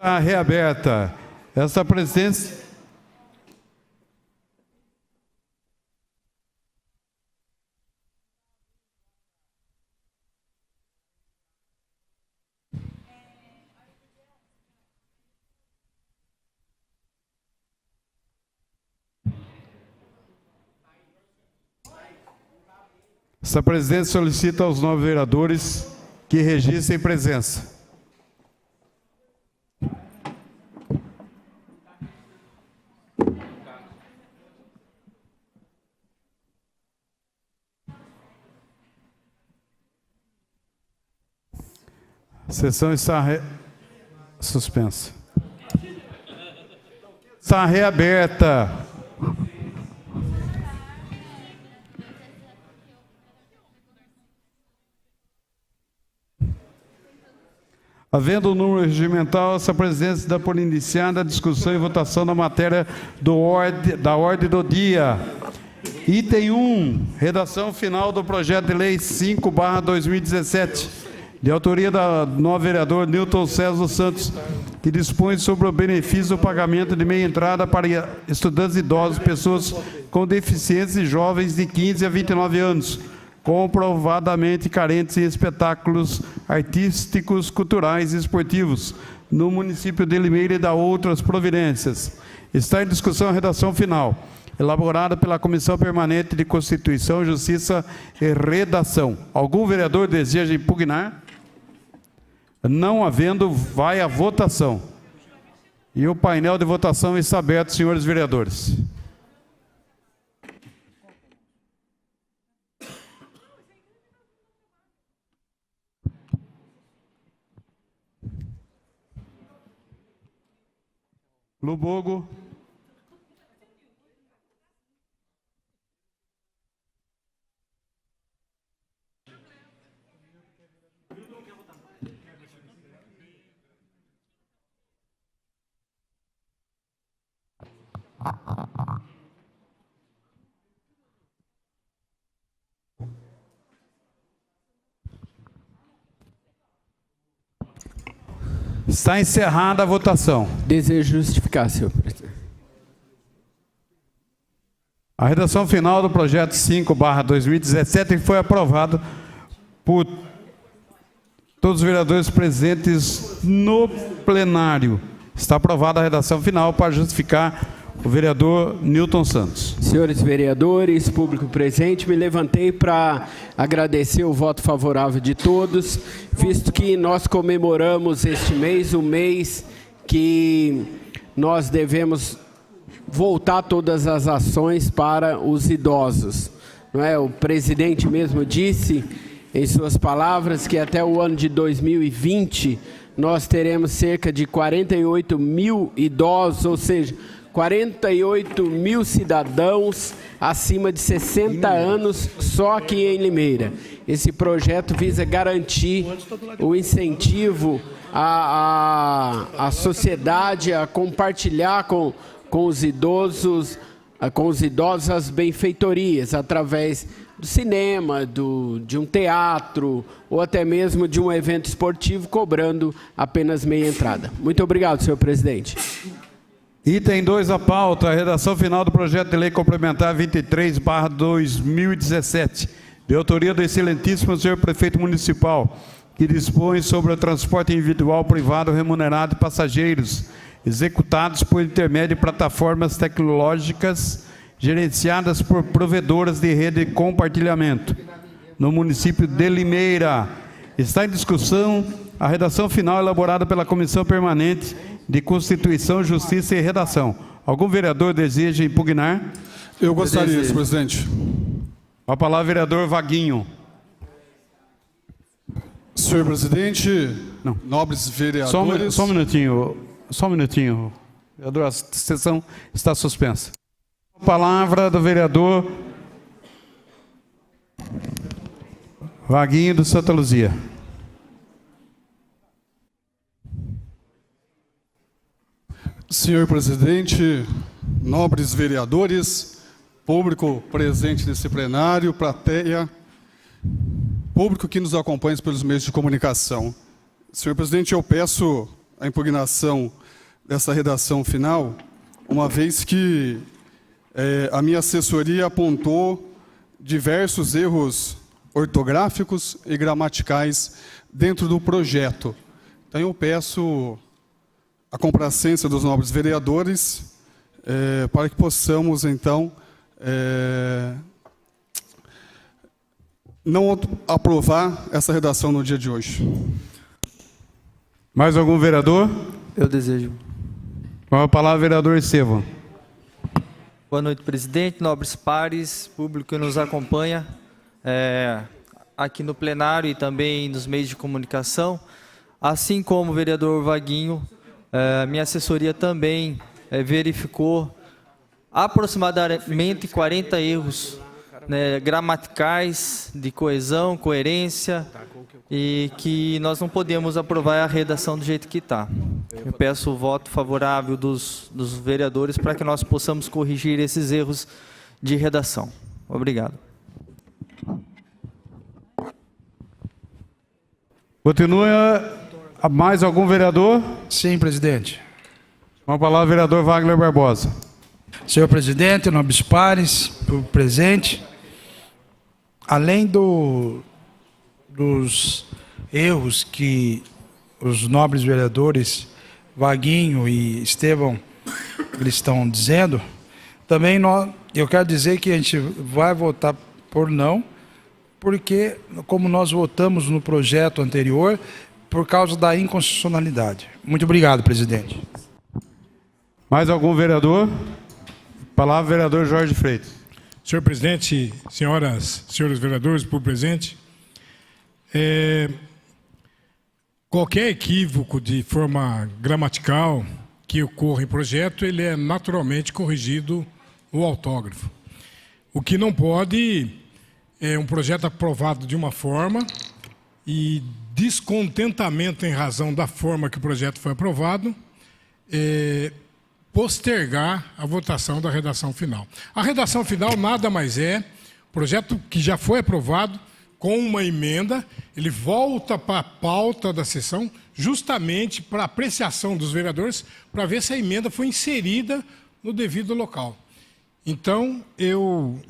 Está reaberta. Esta presidência... Essa presidência solicita aos novos vereadores que registrem presença. A sessão está suspensa. Está reaberta. Havendo o número regimental, essa presidência dá por iniciada a discussão e votação da matéria da ordem do dia. Item 1, redação final do projeto de lei 5/2017, de autoria do novo vereador Newton César dos Santos, que dispõe sobre o benefício do pagamento de meia entrada para estudantes idosos, pessoas com deficiência e jovens de 15 a 29 anos, comprovadamente carentes em espetáculos artísticos, culturais e esportivos, no município de Limeira e da outras providências. Está em discussão a redação final, elaborada pela Comissão Permanente de Constituição, Justiça e Redação. Algum vereador deseja impugnar? Não havendo, vai à votação. E o painel de votação está aberto, senhores vereadores. Lubogo. Está encerrada a votação. Desejo justificar, senhor presidente. A redação final do projeto 5/2017 foi aprovada por todos os vereadores presentes no plenário. Está aprovada a redação final para justificar o vereador Newton Santos. Senhores vereadores, público presente, me levantei para agradecer o voto favorável de todos, visto que nós comemoramos este mês, o mês que nós devemos voltar todas as ações para os idosos. Não é? O presidente mesmo disse, em suas palavras, que até o ano de 2020 nós teremos cerca de 48 mil idosos, ou seja, 48 mil cidadãos acima de 60 anos só aqui em Limeira. Esse projeto visa garantir o incentivo à sociedade a compartilhar com os idosos as benfeitorias através do cinema, de um teatro ou até mesmo de um evento esportivo, cobrando apenas meia entrada. Muito obrigado, senhor presidente. Item 2 da pauta, a redação final do projeto de lei complementar 23/2017, de autoria do excelentíssimo senhor prefeito municipal, que dispõe sobre o transporte individual privado remunerado de passageiros, executados por intermédio de plataformas tecnológicas gerenciadas por provedoras de rede de compartilhamento, no município de Limeira. Está em discussão a redação final elaborada pela Comissão Permanente de Constituição, Justiça e Redação. Algum vereador deseja impugnar? Eu gostaria, senhor presidente. A palavra, vereador Vaguinho. Senhor presidente, Não. nobres vereadores... Só um minutinho. Vereador, a sessão está suspensa. A palavra do vereador Vaguinho do Santa Luzia. Senhor presidente, nobres vereadores, público presente nesse plenário, plateia, público que nos acompanha pelos meios de comunicação. Senhor presidente, eu peço a impugnação dessa redação final, uma vez que a minha assessoria apontou diversos erros ortográficos e gramaticais dentro do projeto. Então, eu peço a complacência dos nobres vereadores para que possamos, então, não aprovar essa redação no dia de hoje. Mais algum vereador? Eu desejo. Com a palavra, vereador Estevão. Boa noite, presidente, nobres pares, público que nos acompanha aqui no plenário e também nos meios de comunicação. Assim como o vereador Vaguinho, minha assessoria também verificou aproximadamente 40 erros, né, gramaticais, de coesão, coerência, e que nós não podemos aprovar a redação do jeito que está. Eu peço o voto favorável dos vereadores para que nós possamos corrigir esses erros de redação. Obrigado. Continua mais algum vereador? Sim, presidente. Com a palavra, vereador Wagner Barbosa. Senhor presidente, nobres pares, público presente, além dos erros que os nobres vereadores Vaguinho e Estevão eles estão dizendo, também eu quero dizer que a gente vai votar por não, porque como nós votamos no projeto anterior, por causa da inconstitucionalidade. Muito obrigado, presidente. Mais algum vereador? Palavra, vereador Jorge Freitas. Senhor presidente, senhoras, senhores vereadores, por presente, qualquer equívoco de forma gramatical que ocorra em projeto, ele é naturalmente corrigido no autógrafo. O que não pode é um projeto aprovado de uma forma e descontentamento em razão da forma que o projeto foi aprovado, postergar a votação da redação final. A redação final nada mais é projeto que já foi aprovado com uma emenda, ele volta para a pauta da sessão justamente para apreciação dos vereadores para ver se a emenda foi inserida no devido local. Então, eu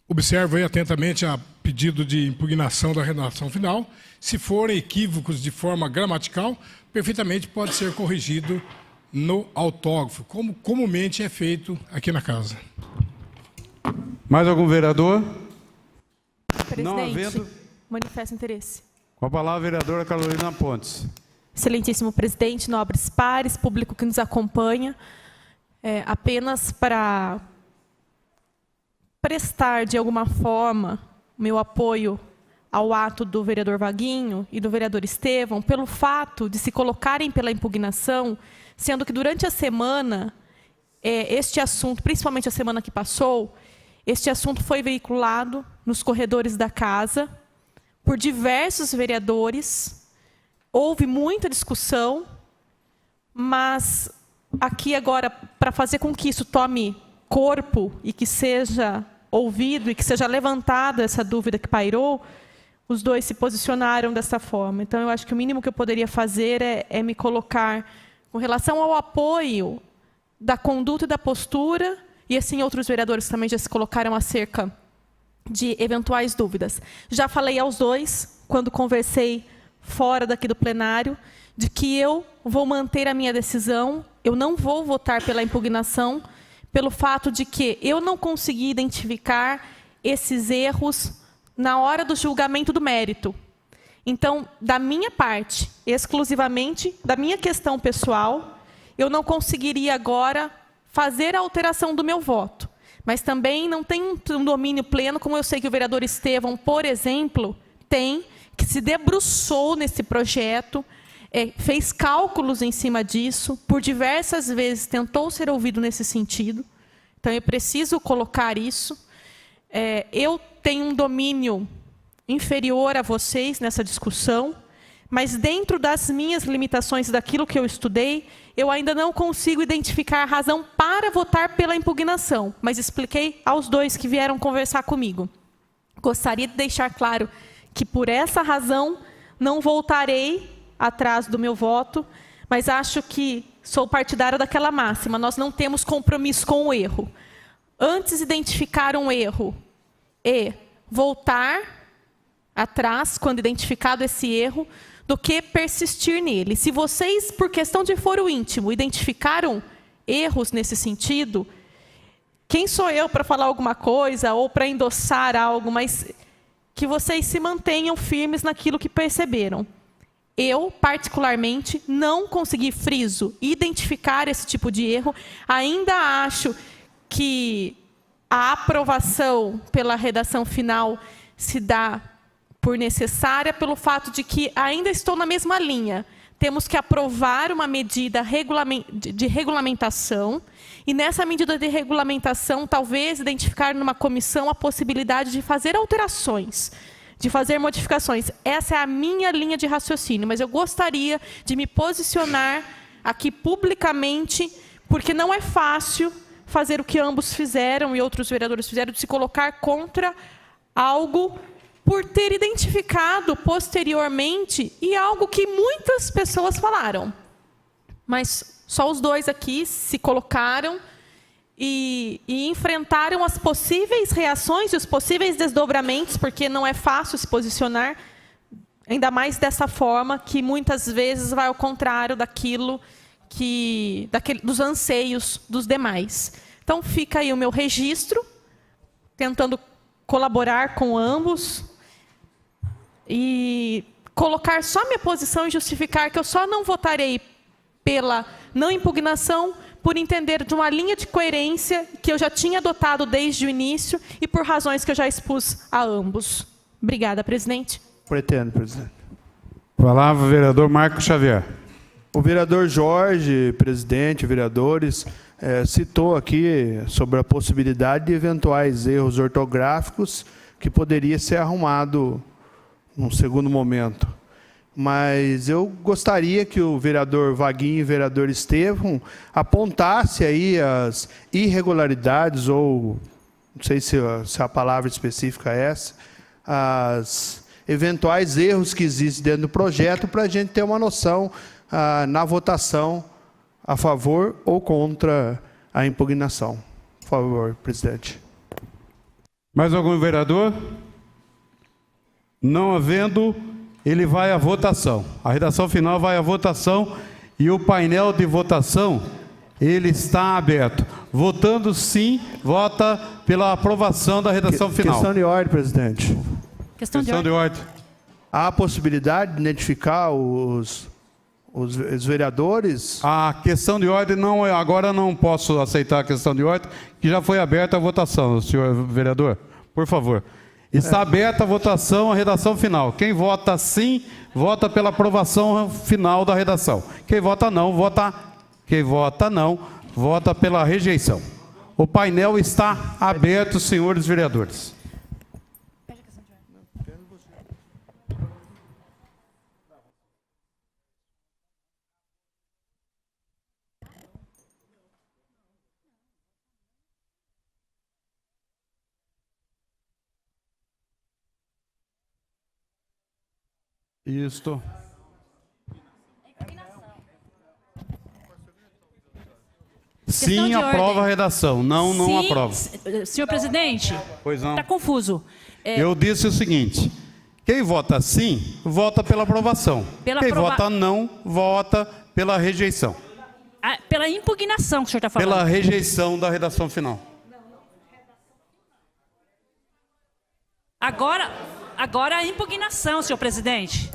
observo aí atentamente a pedido de impugnação da redação final. Se forem equívocos de forma gramatical, perfeitamente pode ser corrigido no autógrafo, como comumente é feito aqui na casa. Mais algum vereador? Presidente, Não havendo... manifesto interesse. Com a palavra, vereadora Carolina Pontes. Excelentíssimo presidente, nobres pares, público que nos acompanha, apenas para prestar de alguma forma meu apoio ao ato do vereador Vaguinho e do vereador Estevão, pelo fato de se colocarem pela impugnação, sendo que durante a semana, este assunto, principalmente a semana que passou, este assunto foi veiculado nos corredores da casa por diversos vereadores, houve muita discussão, mas aqui agora, para fazer com que isso tome corpo e que seja ouvido e que seja levantada essa dúvida que pairou, os dois se posicionaram dessa forma. Então, eu acho que o mínimo que eu poderia fazer é me colocar com relação ao apoio da conduta e da postura, e assim outros vereadores também já se colocaram acerca de eventuais dúvidas. Já falei aos dois, quando conversei fora daqui do plenário, de que eu vou manter a minha decisão, eu não vou votar pela impugnação, pelo fato de que eu não consegui identificar esses erros na hora do julgamento do mérito. Então, da minha parte, exclusivamente, da minha questão pessoal, eu não conseguiria agora fazer a alteração do meu voto. Mas também não tem um domínio pleno, como eu sei que o vereador Estevão, por exemplo, tem, que se debruçou nesse projeto, fez cálculos em cima disso, por diversas vezes tentou ser ouvido nesse sentido. Então, eu preciso colocar isso. Eu tenho um domínio inferior a vocês nessa discussão, mas dentro das minhas limitações daquilo que eu estudei, eu ainda não consigo identificar a razão para votar pela impugnação, mas expliquei aos dois que vieram conversar comigo. Gostaria de deixar claro que, por essa razão, não votarei atrás do meu voto, mas acho que sou partidária daquela máxima, nós não temos compromisso com o erro. Antes identificar um erro e voltar atrás, quando identificado esse erro, do que persistir nele. Se vocês, por questão de foro íntimo, identificaram erros nesse sentido, quem sou eu para falar alguma coisa ou para endossar algo, mas que vocês se mantenham firmes naquilo que perceberam. Eu, particularmente, não consegui, friso, identificar esse tipo de erro. Ainda acho que a aprovação pela redação final se dá por necessária pelo fato de que ainda estou na mesma linha. Temos que aprovar uma medida de regulamentação e nessa medida de regulamentação talvez identificar numa comissão a possibilidade de fazer alterações, de fazer modificações. Essa é a minha linha de raciocínio, mas eu gostaria de me posicionar aqui publicamente, porque não é fácil fazer o que ambos fizeram e outros vereadores fizeram, de se colocar contra algo por ter identificado posteriormente e algo que muitas pessoas falaram. Mas só os dois aqui se colocaram e enfrentaram as possíveis reações e os possíveis desdobramentos, porque não é fácil se posicionar, ainda mais dessa forma, que muitas vezes vai ao contrário daquilo dos anseios dos demais. Então fica aí o meu registro, tentando colaborar com ambos e colocar só minha posição e justificar que eu só não votarei pela não impugnação por entender de uma linha de coerência que eu já tinha adotado desde o início e por razões que eu já expus a ambos. Obrigada, presidente. Pretendo, presidente. Palavra, vereador Marco Xavier. O vereador Jorge, presidente, vereadores, citou aqui sobre a possibilidade de eventuais erros ortográficos que poderia ser arrumado num segundo momento. Mas eu gostaria que o vereador Vaguinho e o vereador Estevão apontasse aí as irregularidades, ou não sei se a palavra específica é essa, as eventuais erros que existem dentro do projeto, para a gente ter uma noção na votação a favor ou contra a impugnação. Por favor, presidente. Mais algum vereador? Não havendo, ele vai à votação. A redação final vai à votação e o painel de votação, ele está aberto. Votando sim, vota pela aprovação da redação final. Questão de ordem, presidente. Questão de ordem. Há a possibilidade de identificar os vereadores? A questão de ordem, não, agora não posso aceitar a questão de ordem, que já foi aberta a votação, senhor vereador. Por favor. Está aberta a votação, a redação final. Quem vota sim, vota pela aprovação final da redação. Quem vota não, vota pela rejeição. O painel está aberto, senhores vereadores. Isto. Sim, aprova a redação. Não, não aprova. Senhor presidente, pois não. Está confuso. Eu disse o seguinte: quem vota sim, vota pela aprovação. Quem vota não, vota pela rejeição. Pela impugnação que o senhor está falando. Pela rejeição da redação final. Agora a impugnação, senhor presidente.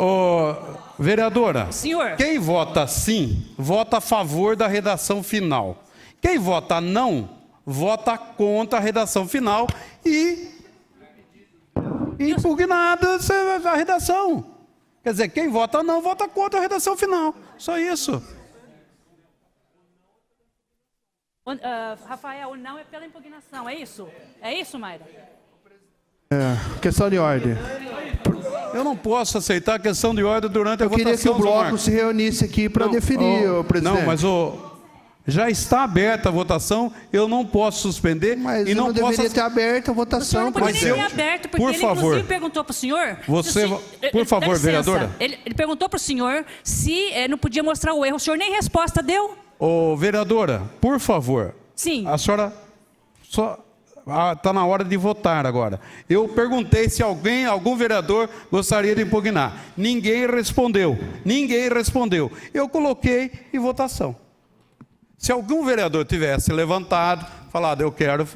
Vereadora, senhor, quem vota sim, vota a favor da redação final. Quem vota não, vota contra a redação final e impugnada a redação. Quer dizer, quem vota não, vota contra a redação final. Só isso. Rafael, não é pela impugnação, é isso? É isso, Mayra? Questão de ordem. Eu não posso aceitar a questão de ordem durante a votação. Eu queria que o bloco se reunisse aqui para definir, presidente. Não, mas Já está aberta a votação, eu não posso suspender Mas e não não deveria posso... ter aberto a O senhor votação. não poderia Mas eu- ter aberto, porque por ele favor. inclusive perguntou para o senhor... Você- por favor, dá licença. vereadora. Ele perguntou para o senhor se não podia mostrar o erro. O senhor nem resposta deu? Ô, vereadora, por favor. Sim. A senhora só está na hora de votar agora. Eu perguntei se algum vereador gostaria de impugnar. Ninguém respondeu. Ninguém respondeu. Eu coloquei em votação. Se algum vereador tivesse levantado, falado, eu quero,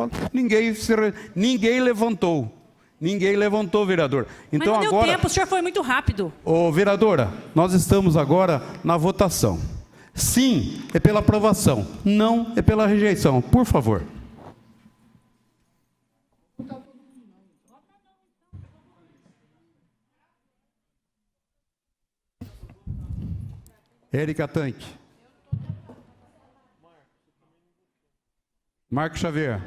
ninguém levantou. Ninguém levantou, vereador. Então Mas não agora, deu tempo, o senhor foi muito rápido. ô, vereadora, nós estamos agora na votação. Sim, é pela aprovação. Não é pela rejeição. Por favor. Érica Tanque. Marco Xavier.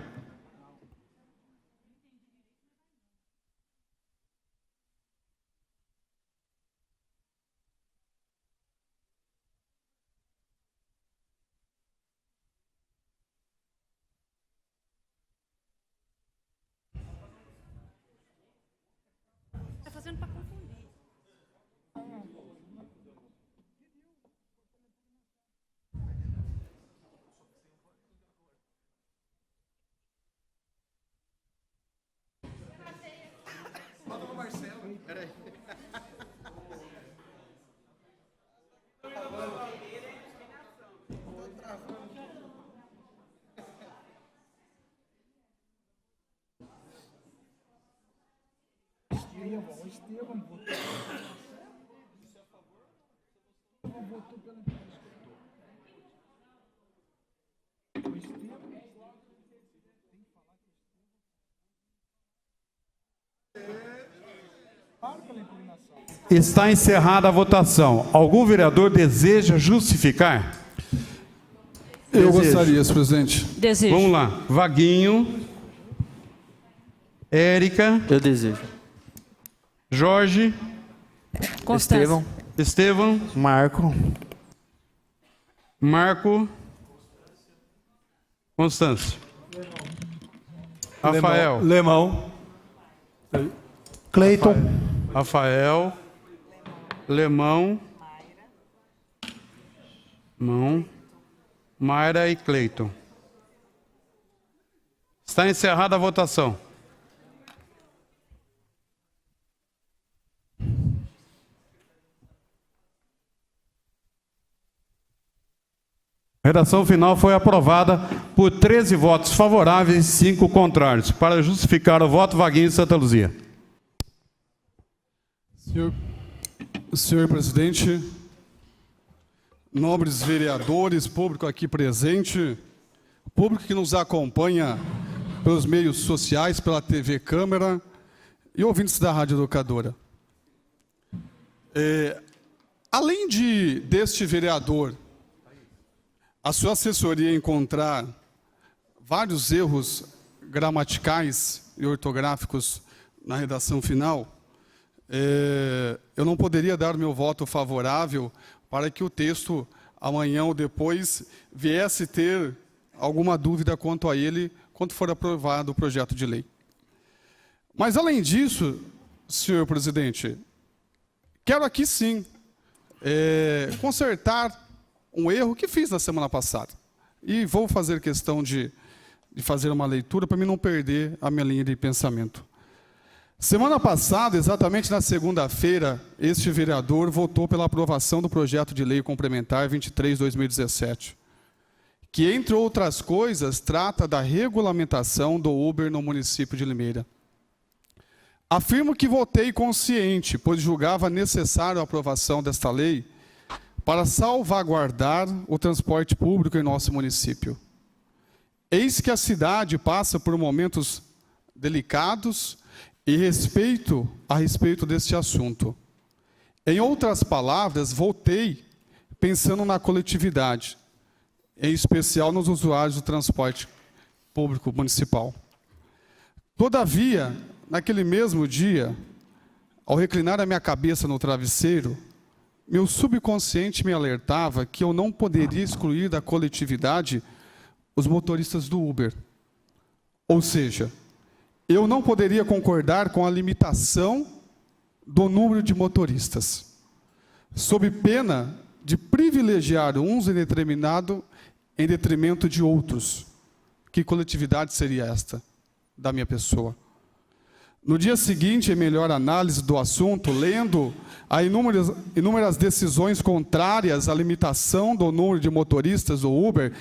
Está fazendo para confundir. Está encerrada a votação. Algum vereador deseja justificar? Eu Desejo. gostaria, senhor presidente. Desejo. Vamos lá. Vaguinho. Érica. Eu desejo. Jorge. Constância. Estevão. Marco. Marco. Constância. Rafael. Lemão. Cleiton. Rafael. Lemão. Mayra e Cleiton. Está encerrada a votação. A redação final foi aprovada por 13 votos favoráveis e 5 contrários. Para justificar o voto, Vaguinho e Santa Luzia. Senhor presidente, nobres vereadores, público aqui presente, público que nos acompanha pelos meios sociais, pela TV Câmara e ouvintes da Rádio Educadora. Além deste vereador, a sua assessoria encontrar vários erros gramaticais e ortográficos na redação final, eu não poderia dar meu voto favorável para que o texto, amanhã ou depois, viesse ter alguma dúvida quanto a ele, quando for aprovado o projeto de lei. Mas, além disso, senhor presidente, quero aqui sim consertar um erro que fiz na semana passada. E vou fazer questão de fazer uma leitura para mim não perder a minha linha de pensamento. Semana passada, exatamente na segunda-feira, este vereador votou pela aprovação do projeto de lei complementar 23/2017, que, entre outras coisas, trata da regulamentação do Uber no município de Limeira. Afirmo que votei consciente, pois julgava necessário a aprovação desta lei para salvaguardar o transporte público em nosso município. Eis que a cidade passa por momentos delicados e a respeito deste assunto. Em outras palavras, votei pensando na coletividade, em especial nos usuários do transporte público municipal. Todavia, naquele mesmo dia, ao reclinar a minha cabeça no travesseiro, meu subconsciente me alertava que eu não poderia excluir da coletividade os motoristas do Uber. Ou seja, eu não poderia concordar com a limitação do número de motoristas, sob pena de privilegiar uns em detrimento de outros. Que coletividade seria esta da minha pessoa? No dia seguinte, em melhor análise do assunto, lendo a inúmeras decisões contrárias à limitação do número de motoristas do Uber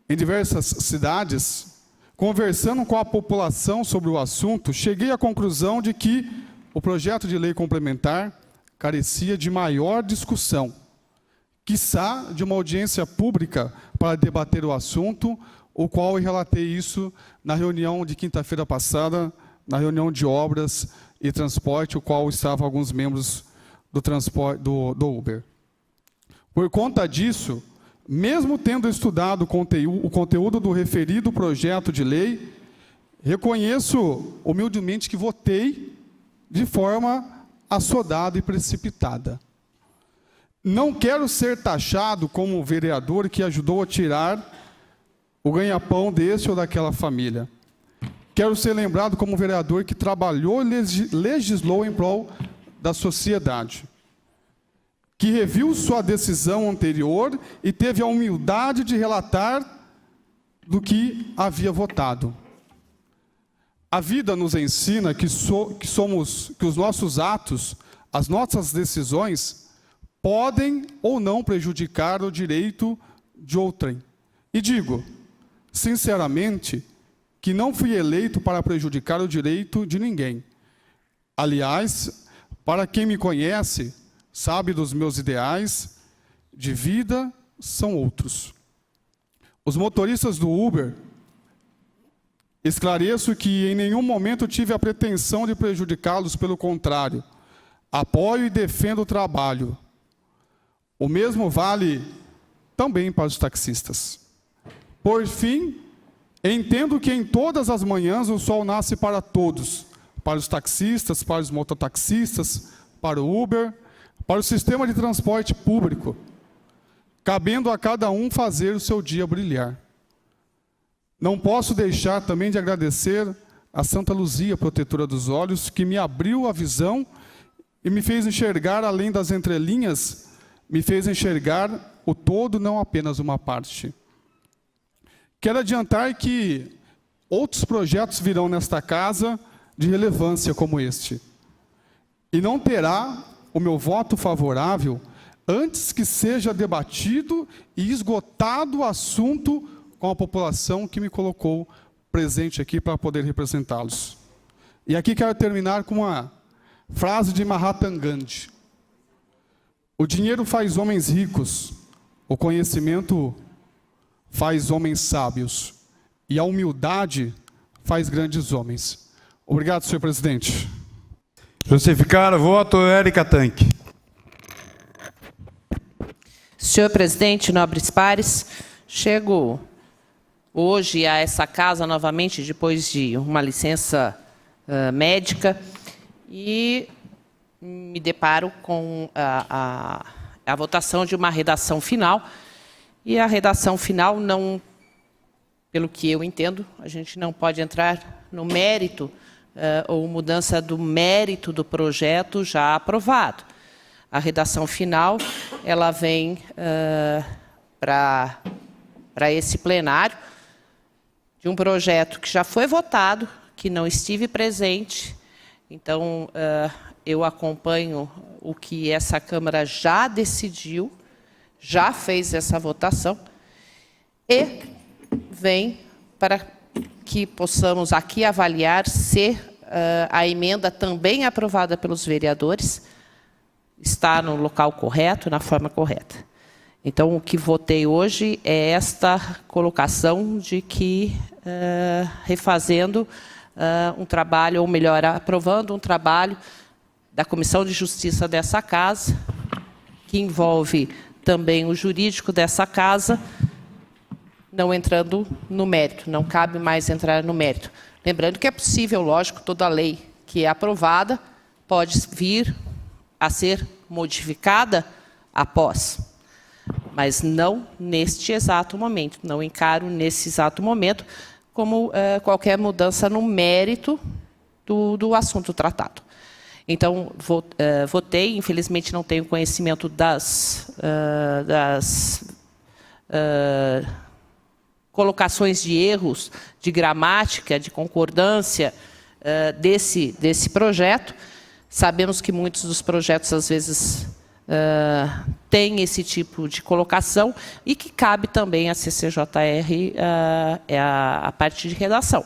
em diversas cidades, conversando com a população sobre o assunto, cheguei à conclusão de que o projeto de lei complementar carecia de maior discussão, quiçá de uma audiência pública para debater o assunto, o qual eu relatei isso na reunião de quinta-feira passada, na reunião de obras e transporte, o qual estavam alguns membros do transporte do Uber. Por conta disso, mesmo tendo estudado o conteúdo do referido projeto de lei, reconheço humildemente que votei de forma assodada e precipitada. Não quero ser taxado como vereador que ajudou a tirar o ganha-pão desse ou daquela família. Quero ser lembrado como vereador que trabalhou e legislou em prol da sociedade, que reviu sua decisão anterior e teve a humildade de relatar do que havia votado. A vida nos ensina que os nossos atos, as nossas decisões, podem ou não prejudicar o direito de outrem. E digo, sinceramente, que não fui eleito para prejudicar o direito de ninguém. Aliás, para quem me conhece, sabe dos meus ideais de vida são outros. Os motoristas do Uber, esclareço que em nenhum momento tive a pretensão de prejudicá-los, pelo contrário, apoio e defendo o trabalho. O mesmo vale também para os taxistas. Por fim, entendo que em todas as manhãs o sol nasce para todos, para os taxistas, para os mototaxistas, para o Uber, para o sistema de transporte público, cabendo a cada um fazer o seu dia brilhar. Não posso deixar também de agradecer a Santa Luzia, protetora dos olhos, que me abriu a visão e me fez enxergar além das entrelinhas, me fez enxergar o todo, não apenas uma parte. Quero adiantar que outros projetos virão nesta casa de relevância como este. E não terá o meu voto favorável antes que seja debatido e esgotado o assunto com a população que me colocou presente aqui para poder representá-los. E aqui quero terminar com uma frase de Mahatma Gandhi. O dinheiro faz homens ricos, o conhecimento faz homens sábios, e a humildade faz grandes homens. Obrigado, senhor presidente. Justificar o voto, Érica Tanque. Senhor presidente, nobres pares, chego hoje a essa casa novamente depois de uma licença médica e me deparo com a votação de uma redação final. E a redação final, não, pelo que eu entendo, a gente não pode entrar no mérito ou mudança do mérito do projeto já aprovado. A redação final, ela vem para esse plenário de um projeto que já foi votado, que não estive presente. Então, eu acompanho o que essa Câmara já decidiu, já fez essa votação, e vem para que possamos aqui avaliar se a emenda também aprovada pelos vereadores está no local correto, na forma correta. Então, o que votei hoje é esta colocação de que, refazendo um trabalho, ou melhor, aprovando um trabalho da Comissão de Justiça dessa casa, que envolve também o jurídico dessa casa, não entrando no mérito, não cabe mais entrar no mérito. Lembrando que é possível, lógico, toda lei que é aprovada pode vir a ser modificada após. Mas não neste exato momento, não encaro nesse exato momento como qualquer mudança no mérito do assunto tratado. Então, votei, infelizmente não tenho conhecimento das colocações de erros de gramática, de concordância desse projeto. Sabemos que muitos dos projetos, às vezes, têm esse tipo de colocação e que cabe também à CCJR a parte de redação.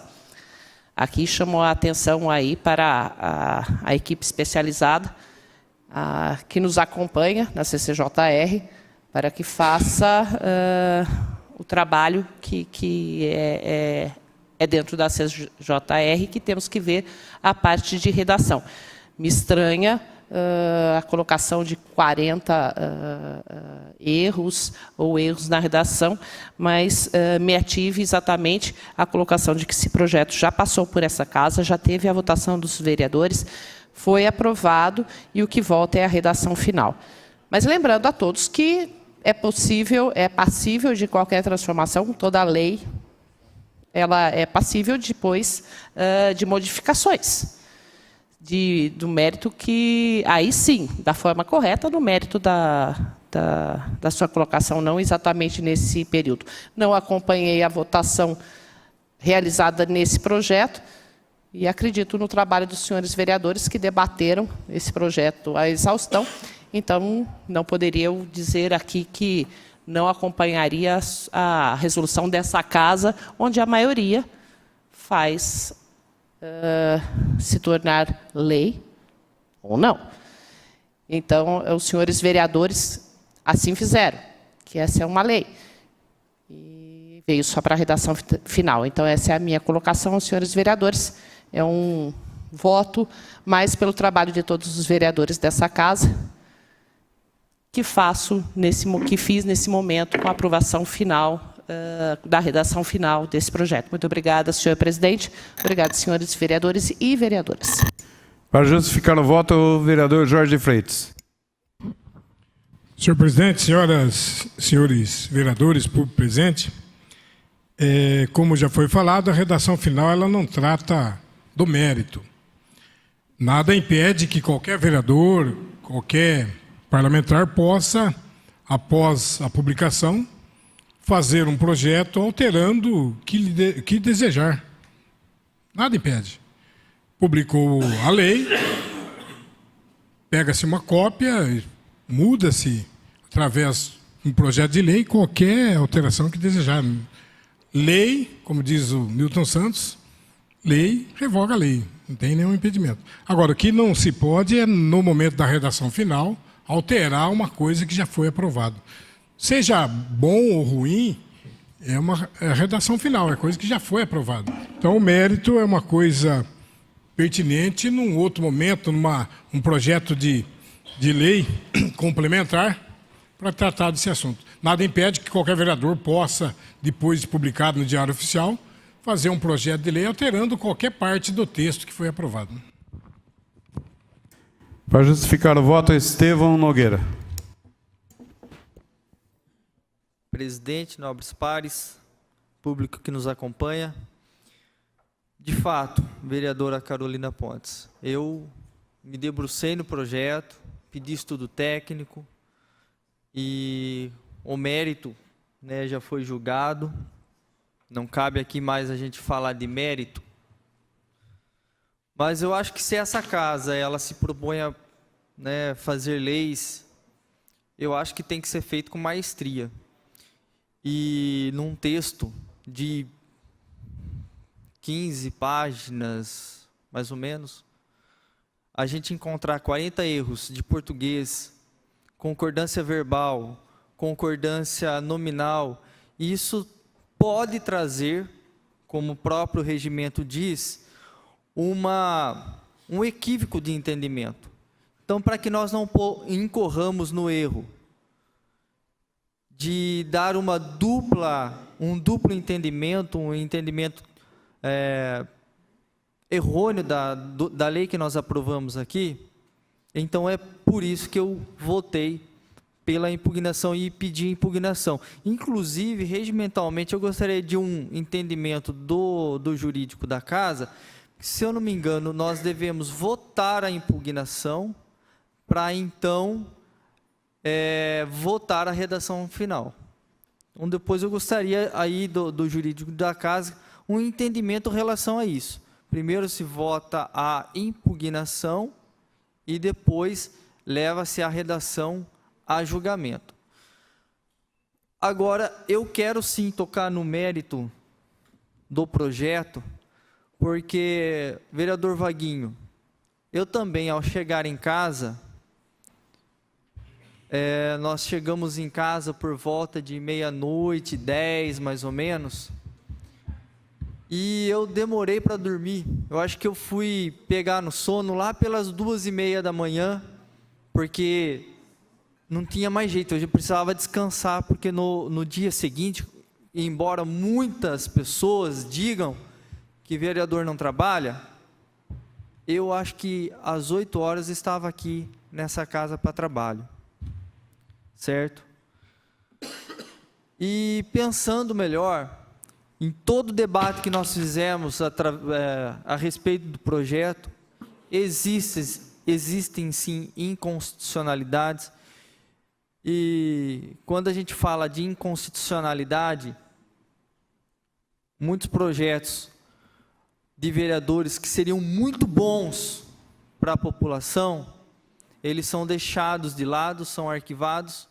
Aqui chamou a atenção aí para a equipe especializada que nos acompanha na CCJR para que faça o trabalho que é dentro da CCJR, que temos que ver a parte de redação. Me estranha a colocação de 40 erros ou erros na redação, mas me ative exatamente a colocação de que esse projeto já passou por essa casa, já teve a votação dos vereadores, foi aprovado e o que volta é a redação final. Mas lembrando a todos que é passível de qualquer transformação, toda lei ela é passível depois de modificações. Do mérito que, aí sim, da forma correta, no mérito da sua colocação, não exatamente nesse período. Não acompanhei a votação realizada nesse projeto e acredito no trabalho dos senhores vereadores que debateram esse projeto à exaustão. Então, não poderia eu dizer aqui que não acompanharia a resolução dessa casa, onde a maioria faz se tornar lei ou não. Então, os senhores vereadores assim fizeram, que essa é uma lei. E veio só para a redação final. Então, essa é a minha colocação aos senhores vereadores. É um voto mais pelo trabalho de todos os vereadores dessa casa, que fiz nesse momento com a aprovação final da redação final desse projeto. Muito obrigada, senhor presidente. Obrigado, senhores vereadores e vereadoras. Para justificar o voto, o vereador Jorge de Freitas. Senhor presidente, senhoras, senhores vereadores, público presente, como já foi falado, a redação final ela não trata do mérito. Nada impede que qualquer vereador, qualquer parlamentar possa, após a publicação, fazer um projeto alterando o que desejar. Nada impede. Publicou a lei, pega-se uma cópia, muda-se, através de um projeto de lei, qualquer alteração que desejar. Lei, como diz o Milton Santos, lei revoga a lei, não tem nenhum impedimento. Agora, o que não se pode é, no momento da redação final, alterar uma coisa que já foi aprovada. Seja bom ou ruim, é uma redação final, é coisa que já foi aprovada. Então, o mérito é uma coisa pertinente num outro momento, um projeto de lei complementar para tratar desse assunto. Nada impede que qualquer vereador possa, depois de publicado no Diário Oficial, fazer um projeto de lei alterando qualquer parte do texto que foi aprovado. Para justificar o voto, Estevão Nogueira. Presidente, nobres pares, público que nos acompanha. De fato, vereadora Carolina Pontes, eu me debrucei no projeto, pedi estudo técnico e o mérito, né, já foi julgado. Não cabe aqui mais a gente falar de mérito. Mas eu acho que se essa casa ela se propõe a, né, fazer leis, eu acho que tem que ser feito com maestria. E num texto de 15 páginas, mais ou menos, a gente encontrar 40 erros de português, concordância verbal, concordância nominal, isso pode trazer, como o próprio regimento diz, um equívoco de entendimento. Então, para que nós não incorramos no erro de dar um duplo entendimento, um entendimento errôneo da lei que nós aprovamos aqui, então é por isso que eu votei pela impugnação e pedir impugnação. Inclusive, regimentalmente, eu gostaria de um entendimento do jurídico da casa. Se eu não me engano, nós devemos votar a impugnação para, então, votar a redação final. Então, depois eu gostaria aí do jurídico da casa um entendimento em relação a isso. Primeiro se vota a impugnação e depois leva-se a redação a julgamento. Agora, eu quero sim tocar no mérito do projeto, porque, vereador Vaguinho, eu também, ao chegar em casa, nós chegamos em casa por volta de meia-noite, 10 mais ou menos, e eu demorei para dormir. Eu acho que eu fui pegar no sono lá pelas 2h30 da manhã, porque não tinha mais jeito, eu já precisava descansar, porque no dia seguinte, embora muitas pessoas digam que vereador não trabalha, eu acho que às 8 horas estava aqui nessa casa para trabalho, certo? E pensando melhor, em todo o debate que nós fizemos a respeito do projeto, existem sim inconstitucionalidades, e quando a gente fala de inconstitucionalidade, muitos projetos de vereadores que seriam muito bons para a população, eles são deixados de lado, são arquivados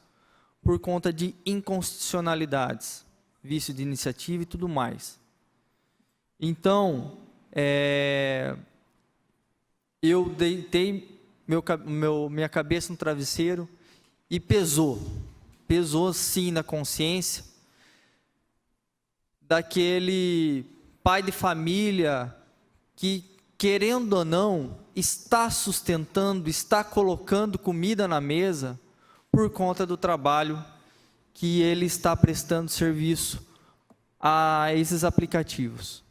por conta de inconstitucionalidades, vício de iniciativa e tudo mais. Então, eu deitei minha cabeça no travesseiro e pesou sim na consciência daquele pai de família que, querendo ou não, está sustentando, está colocando comida na mesa por conta do trabalho que ele está prestando serviço a esses aplicativos.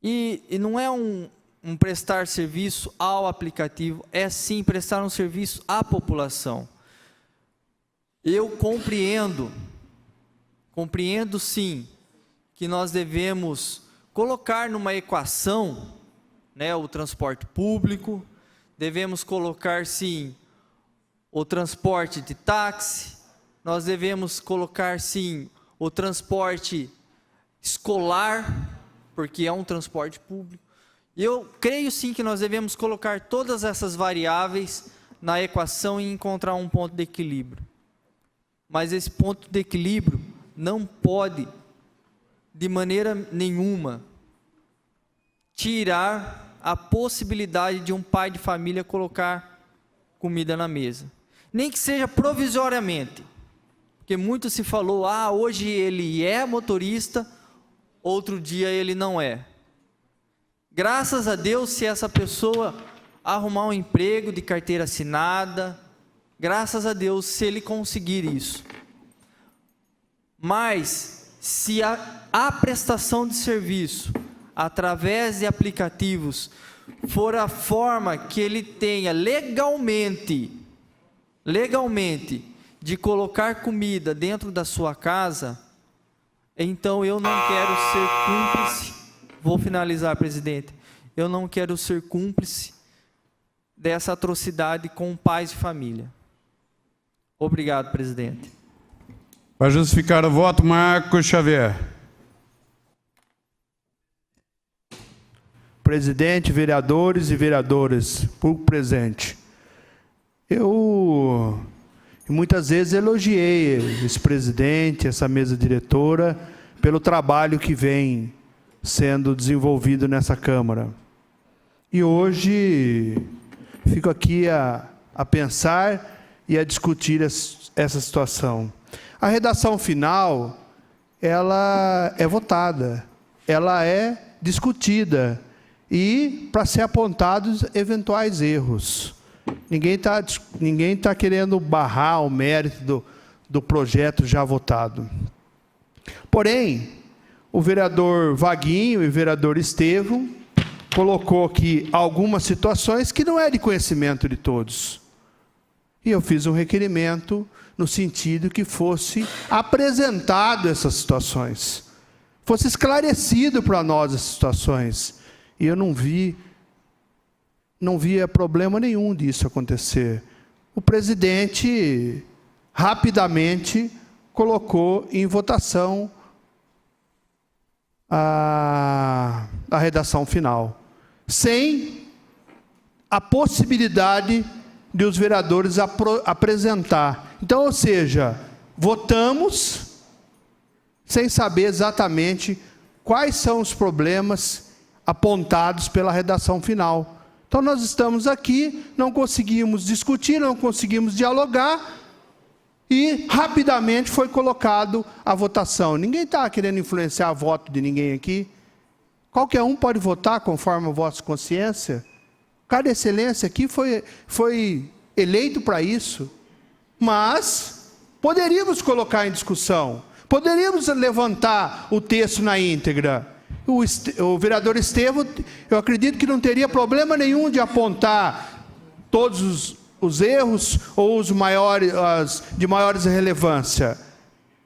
E não é um prestar serviço ao aplicativo, é sim prestar um serviço à população. Eu compreendo sim, que nós devemos colocar numa equação, né, o transporte público, devemos colocar sim o transporte de táxi, nós devemos colocar sim o transporte escolar, porque é um transporte público. Eu creio sim que nós devemos colocar todas essas variáveis na equação e encontrar um ponto de equilíbrio. Mas esse ponto de equilíbrio não pode, de maneira nenhuma, tirar a possibilidade de um pai de família colocar comida na mesa. Nem que seja provisoriamente. Porque muito se falou, hoje ele é motorista, outro dia ele não é. Graças a Deus, se essa pessoa arrumar um emprego de carteira assinada, graças a Deus, se ele conseguir isso. Mas, se a prestação de serviço, através de aplicativos, for a forma que ele tenha legalmente, de colocar comida dentro da sua casa, então eu não quero ser cúmplice. Vou finalizar, presidente. Eu não quero ser cúmplice dessa atrocidade com pais de família. Obrigado, presidente. Para justificar o voto, Marcos Xavier. Presidente, vereadores e vereadoras, público presente. Eu muitas vezes elogiei esse presidente, essa mesa diretora, pelo trabalho que vem sendo desenvolvido nessa Câmara. E hoje fico aqui a pensar e a discutir essa situação. A redação final, ela é votada, ela é discutida e para ser apontados eventuais erros. Ninguém tá querendo barrar o mérito do projeto já votado. Porém, o vereador Vaguinho e o vereador Estevão colocou aqui algumas situações que não é de conhecimento de todos. E eu fiz um requerimento no sentido que fosse apresentado essas situações, fosse esclarecido para nós as situações. E eu não via problema nenhum disso acontecer. O presidente rapidamente colocou em votação a redação final, sem a possibilidade de os vereadores apresentar. Então, ou seja, votamos sem saber exatamente quais são os problemas apontados pela redação final. Então, nós estamos aqui, não conseguimos discutir, não conseguimos dialogar, e rapidamente foi colocado a votação. Ninguém está querendo influenciar o voto de ninguém aqui. Qualquer um pode votar conforme a vossa consciência. O cara de excelência aqui foi eleito para isso. Mas poderíamos colocar em discussão, poderíamos levantar o texto na íntegra. O vereador Estevão, eu acredito que não teria problema nenhum de apontar todos os erros ou os de maiores relevância.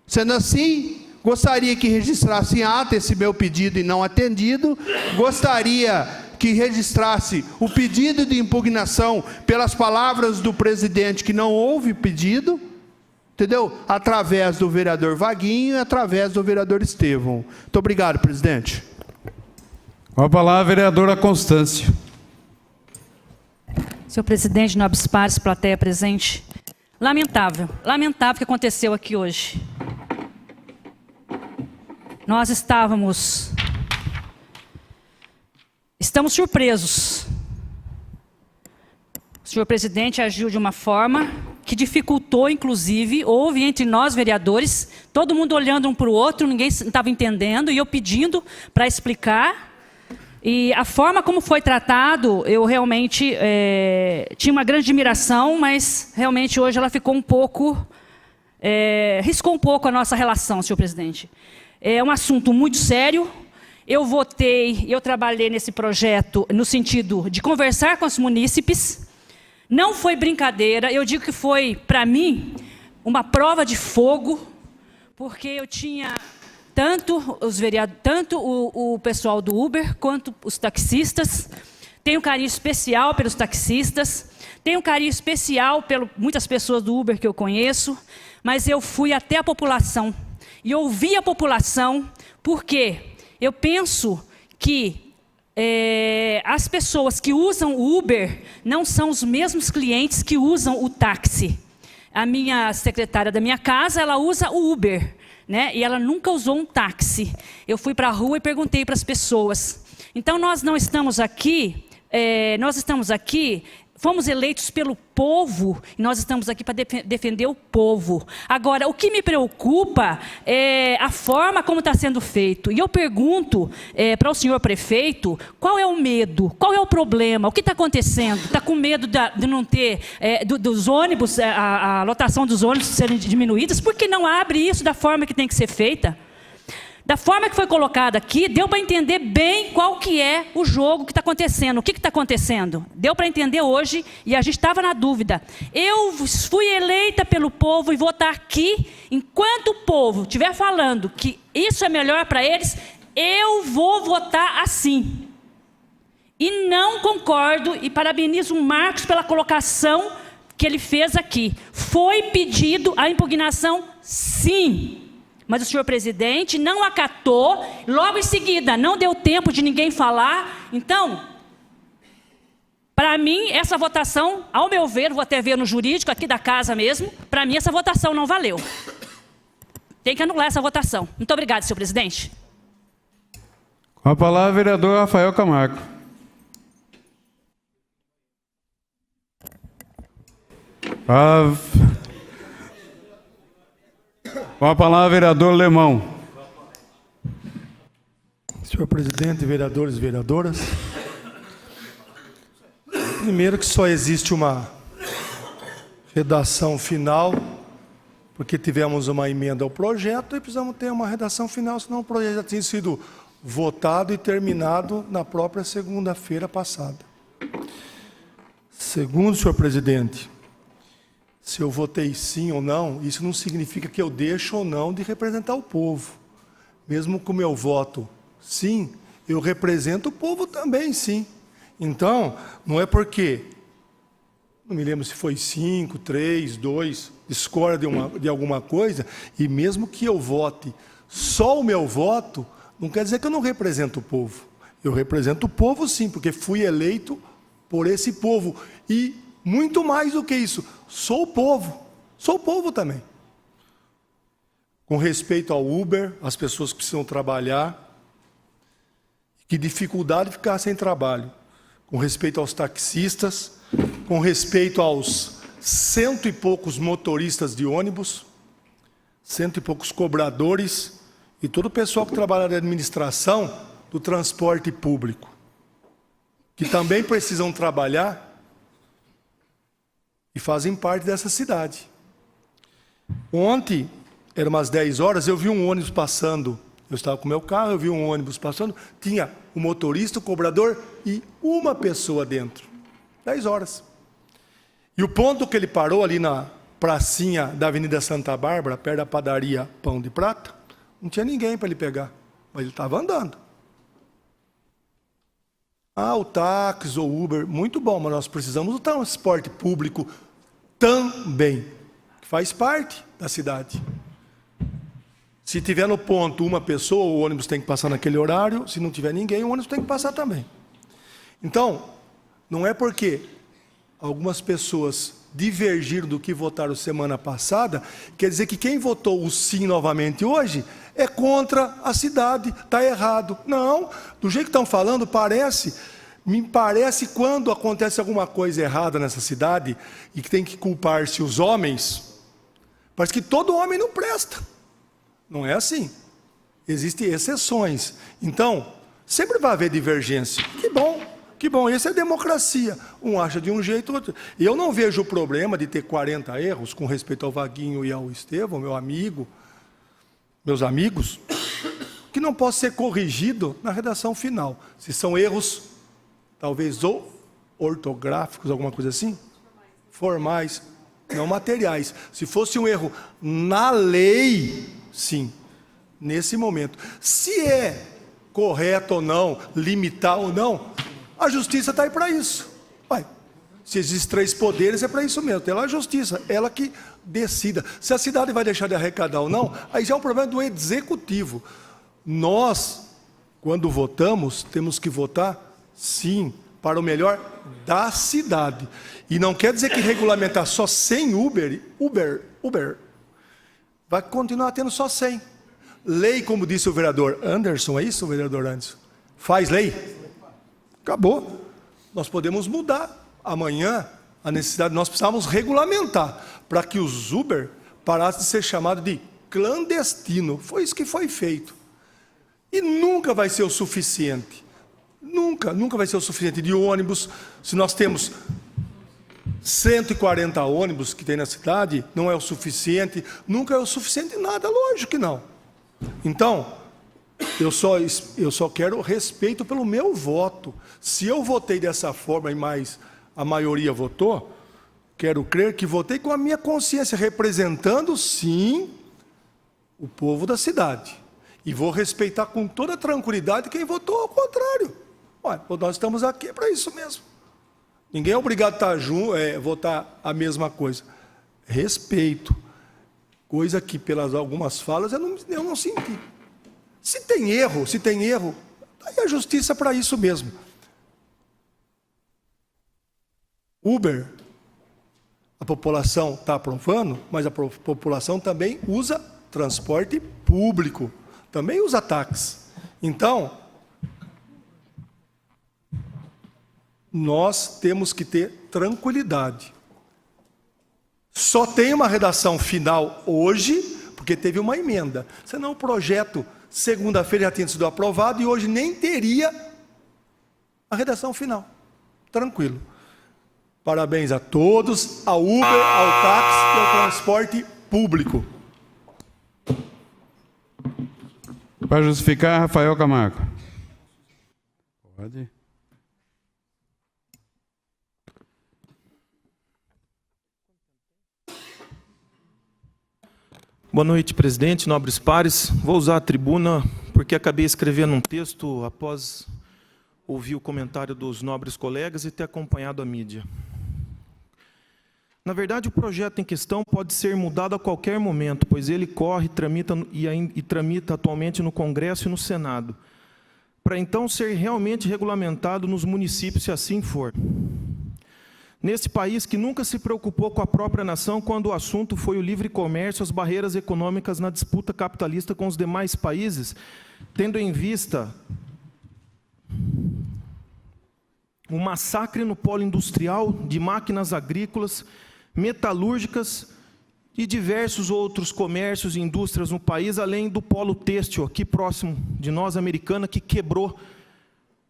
Sendo assim, gostaria que registrasse em ata esse meu pedido e não atendido, gostaria que registrasse o pedido de impugnação pelas palavras do presidente, que não houve pedido, entendeu? Através do vereador Vaguinho e através do vereador Estevão. Muito obrigado, presidente. Com a palavra, a vereadora Constância. Senhor presidente, nobres pares, plateia presente. Lamentável o que aconteceu aqui hoje. Nós estamos surpresos. O senhor presidente agiu de uma forma que dificultou, inclusive, houve entre nós vereadores, todo mundo olhando um para o outro, ninguém estava entendendo, e eu pedindo para explicar. E a forma como foi tratado, eu realmente tinha uma grande admiração, mas realmente hoje ela ficou um pouco, riscou um pouco a nossa relação, senhor presidente. É um assunto muito sério. Eu trabalhei nesse projeto no sentido de conversar com os munícipes. Não foi brincadeira, eu digo que foi, para mim, uma prova de fogo, porque eu tinha tanto o pessoal do Uber quanto os taxistas. Tenho um carinho especial pelos taxistas, tenho um carinho especial por muitas pessoas do Uber que eu conheço, mas eu fui até a população e ouvi a população, porque eu penso que as pessoas que usam o Uber não são os mesmos clientes que usam o táxi. A minha secretária da minha casa, ela usa o Uber, né? E ela nunca usou um táxi. Eu fui para a rua e perguntei para as pessoas. Então, nós não estamos aqui, fomos eleitos pelo povo, e nós estamos aqui para defender o povo. Agora, o que me preocupa é a forma como está sendo feito. E eu pergunto para o senhor prefeito, qual é o medo? Qual é o problema? O que está acontecendo? Está com medo de não ter, dos ônibus, a lotação dos ônibus serem diminuídas? Por que não abre isso da forma que tem que ser feita? Da forma que foi colocada aqui, deu para entender bem qual que é o jogo que está acontecendo. O que está acontecendo? Deu para entender hoje e a gente estava na dúvida. Eu fui eleita pelo povo e vou estar aqui, enquanto o povo estiver falando que isso é melhor para eles, eu vou votar assim. E não concordo e parabenizo o Marcos pela colocação que ele fez aqui. Foi pedido a impugnação, sim. Mas o senhor presidente não acatou, logo em seguida, não deu tempo de ninguém falar. Então, para mim, essa votação, ao meu ver, vou até ver no jurídico, aqui da casa mesmo, para mim essa votação não valeu. Tem que anular essa votação. Muito obrigada, senhor presidente. Com a palavra, o vereador Rafael Camargo. Com a palavra, vereador Lemão. Senhor presidente, vereadores e vereadoras. Primeiro que só existe uma redação final, porque tivemos uma emenda ao projeto e precisamos ter uma redação final, senão o projeto já tinha sido votado e terminado na própria segunda-feira passada. Segundo, senhor presidente, se eu votei sim ou não, isso não significa que eu deixo ou não de representar o povo. Mesmo com o meu voto sim, eu represento o povo também, sim. Então, não é porque, não me lembro se foi 5, 3, 2, discorda de alguma coisa, e mesmo que eu vote só o meu voto, não quer dizer que eu não represento o povo. Eu represento o povo sim, porque fui eleito por esse povo. E muito mais do que isso, sou o povo também. Com respeito ao Uber, as pessoas que precisam trabalhar, que dificuldade de ficar sem trabalho. Com respeito aos taxistas, com respeito aos 100 e poucos motoristas de ônibus, 100 e poucos cobradores e todo o pessoal que trabalha na administração do transporte público, que também precisam trabalhar e fazem parte dessa cidade. Ontem, eram umas 10 horas, eu vi um ônibus passando. Eu estava com o meu carro, eu vi um ônibus passando, tinha o motorista, o cobrador e uma pessoa dentro. 10 horas. E o ponto que ele parou ali na pracinha da Avenida Santa Bárbara, perto da padaria Pão de Prata, não tinha ninguém para ele pegar, mas ele estava andando. Ah, o táxi ou Uber, muito bom, mas nós precisamos do transporte público também, que faz parte da cidade. Se tiver no ponto uma pessoa, o ônibus tem que passar naquele horário. Se não tiver ninguém, o ônibus tem que passar também. Então, não é porque algumas pessoas divergiram do que votaram semana passada, quer dizer que quem votou o sim novamente hoje é contra a cidade, está errado. Não, do jeito que estão falando, me parece quando acontece alguma coisa errada nessa cidade e que tem que culpar-se os homens, parece que todo homem não presta. Não é assim. Existem exceções. Então, sempre vai haver divergência. Que bom, isso é democracia. Um acha de um jeito, outro. E eu não vejo o problema de ter 40 erros com respeito ao Vaguinho e ao Estevão, meus amigos, que não possa ser corrigido na redação final. Se são erros, talvez ou ortográficos, alguma coisa assim, formais, não materiais. Se fosse um erro na lei, sim, nesse momento. Se é correto ou não, limitar ou não, a justiça está aí para isso. Se existem 3 poderes, é para isso mesmo. Tem lá a justiça, ela que decida. Se a cidade vai deixar de arrecadar ou não, aí já é um problema do executivo. Nós, quando votamos, temos que votar, sim, para o melhor da cidade. E não quer dizer que regulamentar só 100 Uber, vai continuar tendo só 100. Lei, como disse o vereador Anderson, é isso, o vereador Anderson? Faz lei? Acabou. Nós podemos mudar. Amanhã, a necessidade, nós precisamos regulamentar para que os Uber parassem de ser chamados de clandestino. Foi isso que foi feito. E nunca vai ser o suficiente. Nunca vai ser o suficiente de ônibus. Se nós temos 140 ônibus que tem na cidade, não é o suficiente. Nunca é o suficiente nada, lógico que não. Então, eu só quero respeito pelo meu voto. Se eu votei dessa forma e mais a maioria votou, quero crer que votei com a minha consciência, representando, sim, o povo da cidade. E vou respeitar com toda tranquilidade quem votou ao contrário. Nós estamos aqui para isso mesmo. Ninguém é obrigado a votar a mesma coisa. Respeito. Coisa que, pelas algumas falas, eu não senti. Se tem erro, aí a justiça é para isso mesmo. Uber, a população está aprovando, mas a população também usa transporte público, também usa táxi. Então, nós temos que ter tranquilidade. Só tem uma redação final hoje, porque teve uma emenda. Senão o projeto, segunda-feira, já tinha sido aprovado e hoje nem teria a redação final. Tranquilo. Parabéns a todos, ao Uber, ao táxi e ao transporte público. Para justificar, Rafael Camargo. Pode. Boa noite, presidente, nobres pares. Vou usar a tribuna porque acabei escrevendo um texto após ouvir o comentário dos nobres colegas e ter acompanhado a mídia. Na verdade, o projeto em questão pode ser mudado a qualquer momento, pois ele corre e tramita atualmente no Congresso e no Senado, para então ser realmente regulamentado nos municípios, se assim for. Nesse país que nunca se preocupou com a própria nação quando o assunto foi o livre comércio, as barreiras econômicas na disputa capitalista com os demais países, tendo em vista o massacre no polo industrial de máquinas agrícolas, metalúrgicas e diversos outros comércios e indústrias no país, além do polo têxtil, aqui próximo de nós, Americana, que quebrou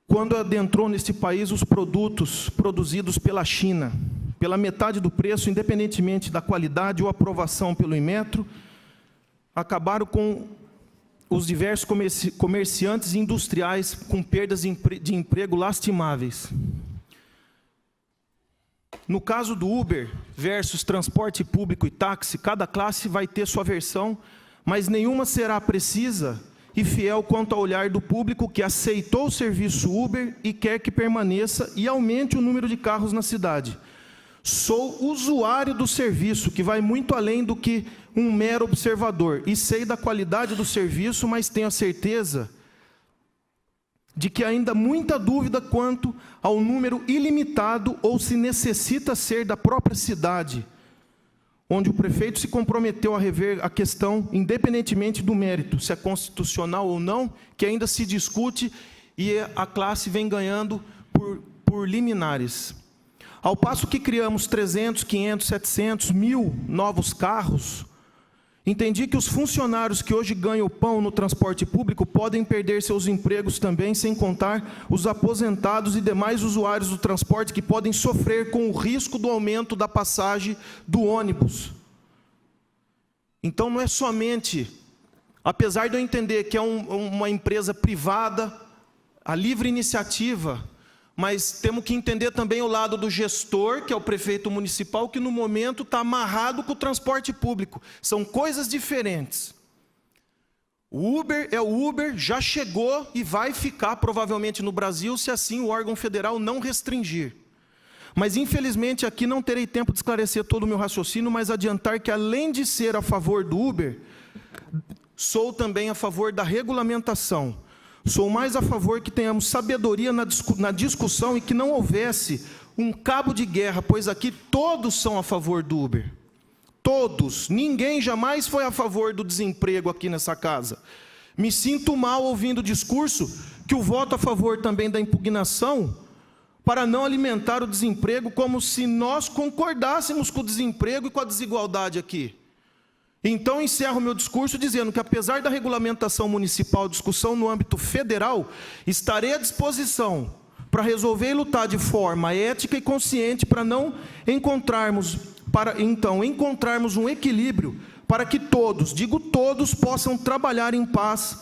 quando adentrou neste país os produtos produzidos pela China, pela metade do preço, independentemente da qualidade ou aprovação pelo Inmetro, acabaram com os diversos comerciantes industriais com perdas de emprego lastimáveis. No caso do Uber versus transporte público e táxi, cada classe vai ter sua versão, mas nenhuma será precisa e fiel quanto ao olhar do público que aceitou o serviço Uber e quer que permaneça e aumente o número de carros na cidade. Sou usuário do serviço, que vai muito além do que um mero observador, e sei da qualidade do serviço, mas tenho a certeza de que ainda há muita dúvida quanto ao número ilimitado ou se necessita ser da própria cidade, onde o prefeito se comprometeu a rever a questão, independentemente do mérito, se é constitucional ou não, que ainda se discute e a classe vem ganhando por liminares. Ao passo que criamos 300, 500, 700, 1.000 novos carros, entendi que os funcionários que hoje ganham pão no transporte público podem perder seus empregos também, sem contar os aposentados e demais usuários do transporte que podem sofrer com o risco do aumento da passagem do ônibus. Então, não é somente, apesar de eu entender que é uma empresa privada, a livre iniciativa, mas temos que entender também o lado do gestor, que é o prefeito municipal, que no momento está amarrado com o transporte público. São coisas diferentes. O Uber é o Uber, já chegou e vai ficar provavelmente no Brasil, se assim o órgão federal não restringir. Mas infelizmente aqui não terei tempo de esclarecer todo o meu raciocínio, mas adiantar que além de ser a favor do Uber, sou também a favor da regulamentação. Sou mais a favor que tenhamos sabedoria na discussão e que não houvesse um cabo de guerra, pois aqui todos são a favor do Uber. Todos. Ninguém jamais foi a favor do desemprego aqui nessa casa. Me sinto mal ouvindo o discurso que o voto a favor também da impugnação para não alimentar o desemprego, como se nós concordássemos com o desemprego e com a desigualdade aqui. Então, encerro meu discurso dizendo que, apesar da regulamentação municipal, discussão no âmbito federal, estarei à disposição para resolver e lutar de forma ética e consciente para encontrarmos um equilíbrio para que todos, digo todos, possam trabalhar em paz,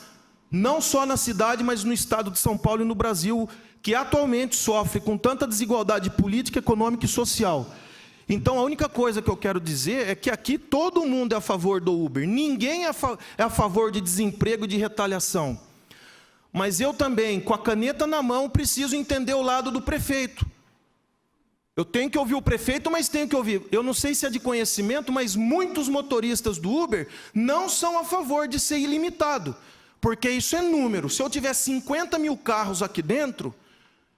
não só na cidade, mas no estado de São Paulo e no Brasil, que atualmente sofre com tanta desigualdade política, econômica e social. Então, a única coisa que eu quero dizer é que aqui todo mundo é a favor do Uber. Ninguém é a favor de desemprego e de retaliação. Mas eu também, com a caneta na mão, preciso entender o lado do prefeito. Eu tenho que ouvir o prefeito, mas tenho que ouvir. Eu não sei se é de conhecimento, mas muitos motoristas do Uber não são a favor de ser ilimitado. Porque isso é número. Se eu tiver 50 mil carros aqui dentro,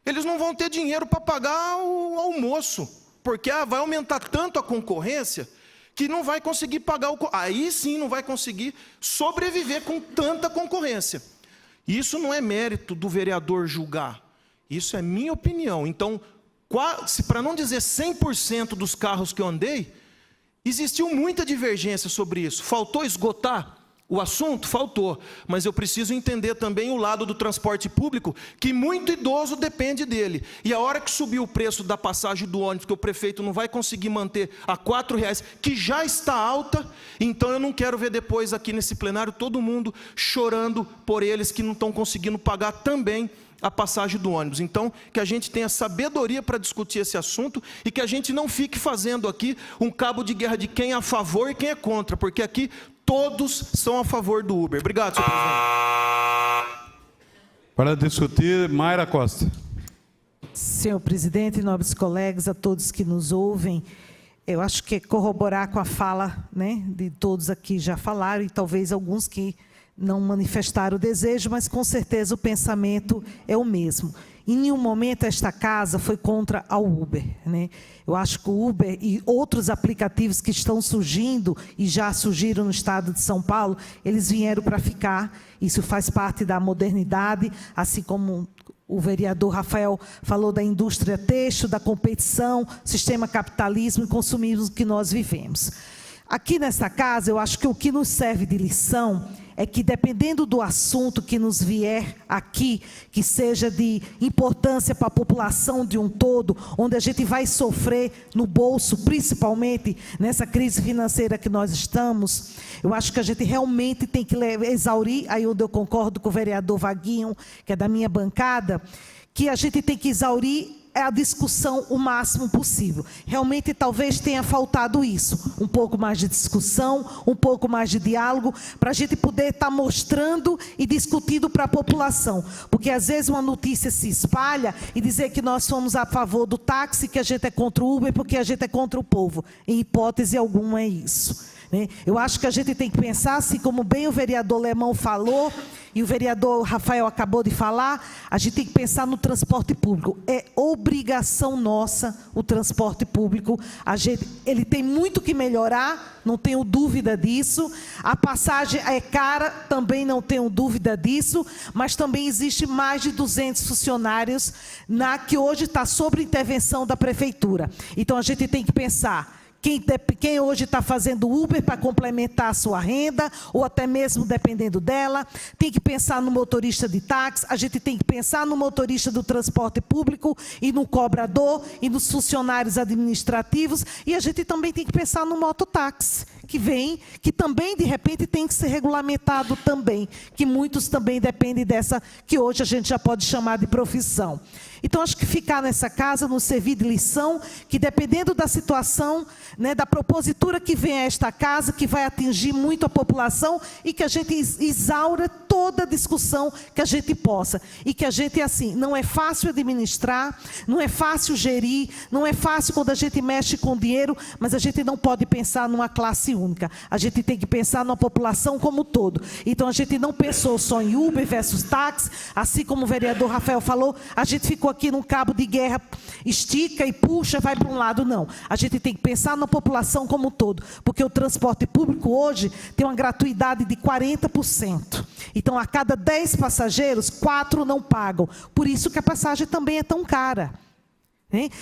eles não vão ter dinheiro para pagar o almoço. Porque vai aumentar tanto a concorrência que não vai conseguir pagar aí sim não vai conseguir sobreviver com tanta concorrência. Isso não é mérito do vereador julgar. Isso é minha opinião. Então, para não dizer 100% dos carros que eu andei, existiu muita divergência sobre isso. Faltou esgotar o assunto? Faltou. Mas eu preciso entender também o lado do transporte público, que muito idoso depende dele. E a hora que subir o preço da passagem do ônibus, que o prefeito não vai conseguir manter a R$4, que já está alta, então eu não quero ver depois aqui nesse plenário todo mundo chorando por eles que não estão conseguindo pagar também a passagem do ônibus. Então, que a gente tenha sabedoria para discutir esse assunto e que a gente não fique fazendo aqui um cabo de guerra de quem é a favor e quem é contra, porque aqui Todos são a favor do Uber. Obrigado, senhor presidente. Para discutir, Mayra Costa. Senhor presidente, nobres colegas, a todos que nos ouvem, eu acho que corroborar com a fala, né, de todos aqui já falaram, e talvez alguns que não manifestaram o desejo, mas com certeza o pensamento é o mesmo. Em nenhum momento esta casa foi contra a Uber, né? Eu acho que o Uber e outros aplicativos que estão surgindo e já surgiram no estado de São Paulo, eles vieram para ficar. Isso faz parte da modernidade, assim como o vereador Rafael falou da indústria têxtil, da competição, sistema capitalismo e consumismo que nós vivemos. Aqui nessa casa, eu acho que o que nos serve de lição é que, dependendo do assunto que nos vier aqui, que seja de importância para a população de um todo, onde a gente vai sofrer no bolso, principalmente nessa crise financeira que nós estamos, eu acho que a gente realmente tem que exaurir, aí onde eu concordo com o vereador Vaguinho, que é da minha bancada, que a gente tem que exaurir a discussão o máximo possível. Realmente, talvez tenha faltado isso. Um pouco mais de discussão, um pouco mais de diálogo, para a gente poder estar mostrando e discutindo para a população. Porque, às vezes, uma notícia se espalha e dizer que nós somos a favor do táxi, que a gente é contra o Uber, porque a gente é contra o povo. Em hipótese alguma é isso. Eu acho que a gente tem que pensar, assim como bem o vereador Lemão falou, e o vereador Rafael acabou de falar, a gente tem que pensar no transporte público. É obrigação nossa o transporte público. Ele tem muito que melhorar, não tenho dúvida disso. A passagem é cara, também não tenho dúvida disso, mas também existe mais de 200 funcionários que hoje está sob intervenção da prefeitura. Então, a gente tem que pensar quem hoje está fazendo Uber para complementar a sua renda, ou até mesmo dependendo dela, tem que pensar no motorista de táxi, a gente tem que pensar no motorista do transporte público e no cobrador e nos funcionários administrativos, e a gente também tem que pensar no mototáxi, que também, de repente, tem que ser regulamentado também, que muitos também dependem dessa, que hoje a gente já pode chamar de profissão. Então, acho que ficar nessa casa nos servir de lição, que dependendo da situação, né, da propositura que vem a esta casa, que vai atingir muito a população, e que a gente exaura toda a discussão que a gente possa. E que a gente, assim, não é fácil administrar, não é fácil gerir, não é fácil quando a gente mexe com dinheiro, mas a gente não pode pensar numa classe única. A gente tem que pensar na população como um todo. Então, a gente não pensou só em Uber versus táxi, assim como o vereador Rafael falou, a gente ficou aqui num cabo de guerra, estica e puxa, vai para um lado, não. A gente tem que pensar na população como um todo, porque o transporte público hoje tem uma gratuidade de 40%. Então, a cada 10 passageiros, 4 não pagam. Por isso que a passagem também é tão cara.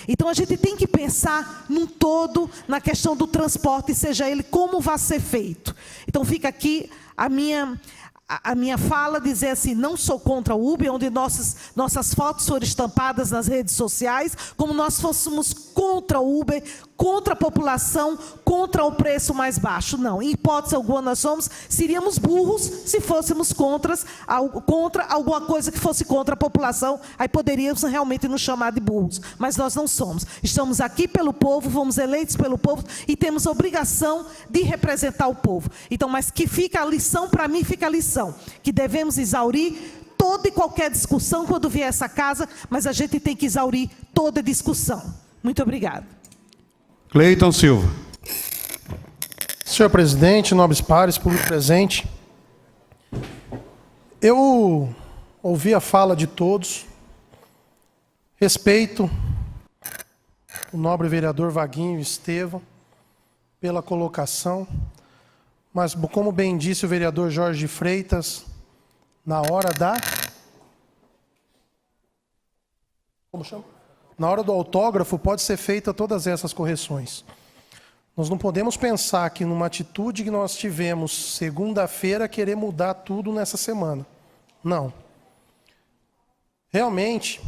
Então, a gente tem que pensar num todo, na questão do transporte, seja ele como vai ser feito. Então, fica aqui a minha fala, dizer assim, não sou contra o Uber, onde nossas fotos foram estampadas nas redes sociais, como nós fôssemos contra o Uber, contra a população, contra o preço mais baixo. Não, em hipótese alguma seríamos burros se fôssemos contra alguma coisa que fosse contra a população, aí poderíamos realmente nos chamar de burros, mas nós não somos. Estamos aqui pelo povo, fomos eleitos pelo povo e temos a obrigação de representar o povo. Então, mas que fica a lição, para mim fica a lição, que devemos exaurir toda e qualquer discussão quando vier essa casa, mas a gente tem que exaurir toda discussão. Muito obrigada. Cleiton Silva. Senhor presidente, nobres pares, público presente, eu ouvi a fala de todos, respeito o nobre vereador Vaguinho Estevão pela colocação, mas, como bem disse o vereador Jorge Freitas, na hora da... Como chama? Na hora do autógrafo, pode ser feita todas essas correções. Nós não podemos pensar que numa atitude que nós tivemos segunda-feira, querer mudar tudo nessa semana. Não. Realmente,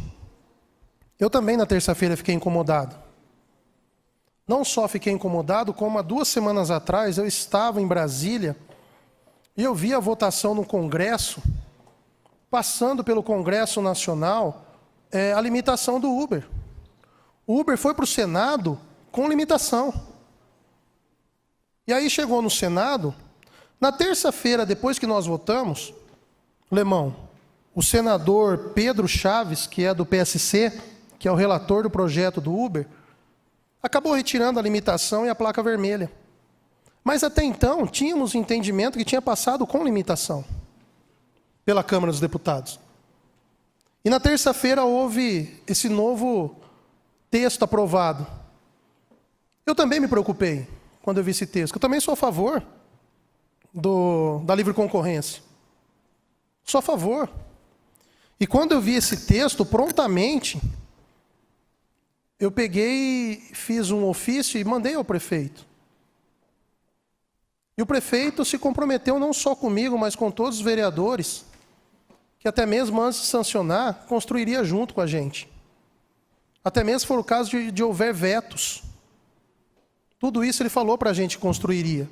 eu também na terça-feira fiquei incomodado. Não só fiquei incomodado, como há 2 semanas atrás eu estava em Brasília e eu vi a votação no Congresso, passando pelo Congresso Nacional, a limitação do Uber. O Uber foi para o Senado com limitação. E aí chegou no Senado, Na terça-feira, depois que nós votamos, Lemão, o senador Pedro Chaves, que é do PSC, que é o relator do projeto do Uber, acabou retirando a limitação e a placa vermelha. Mas até então, tínhamos entendimento que tinha passado com limitação pela Câmara dos Deputados. E na terça-feira houve esse novo texto aprovado. Eu também me preocupei quando eu vi esse texto. Eu também sou a favor da livre concorrência. Sou a favor. E quando eu vi esse texto, prontamente, eu peguei, fiz um ofício e mandei ao prefeito. E o prefeito se comprometeu não só comigo, mas com todos os vereadores, que até mesmo antes de sancionar, construiria junto com a gente. Até mesmo se for o caso de houver vetos. Tudo isso ele falou para a gente que construiria.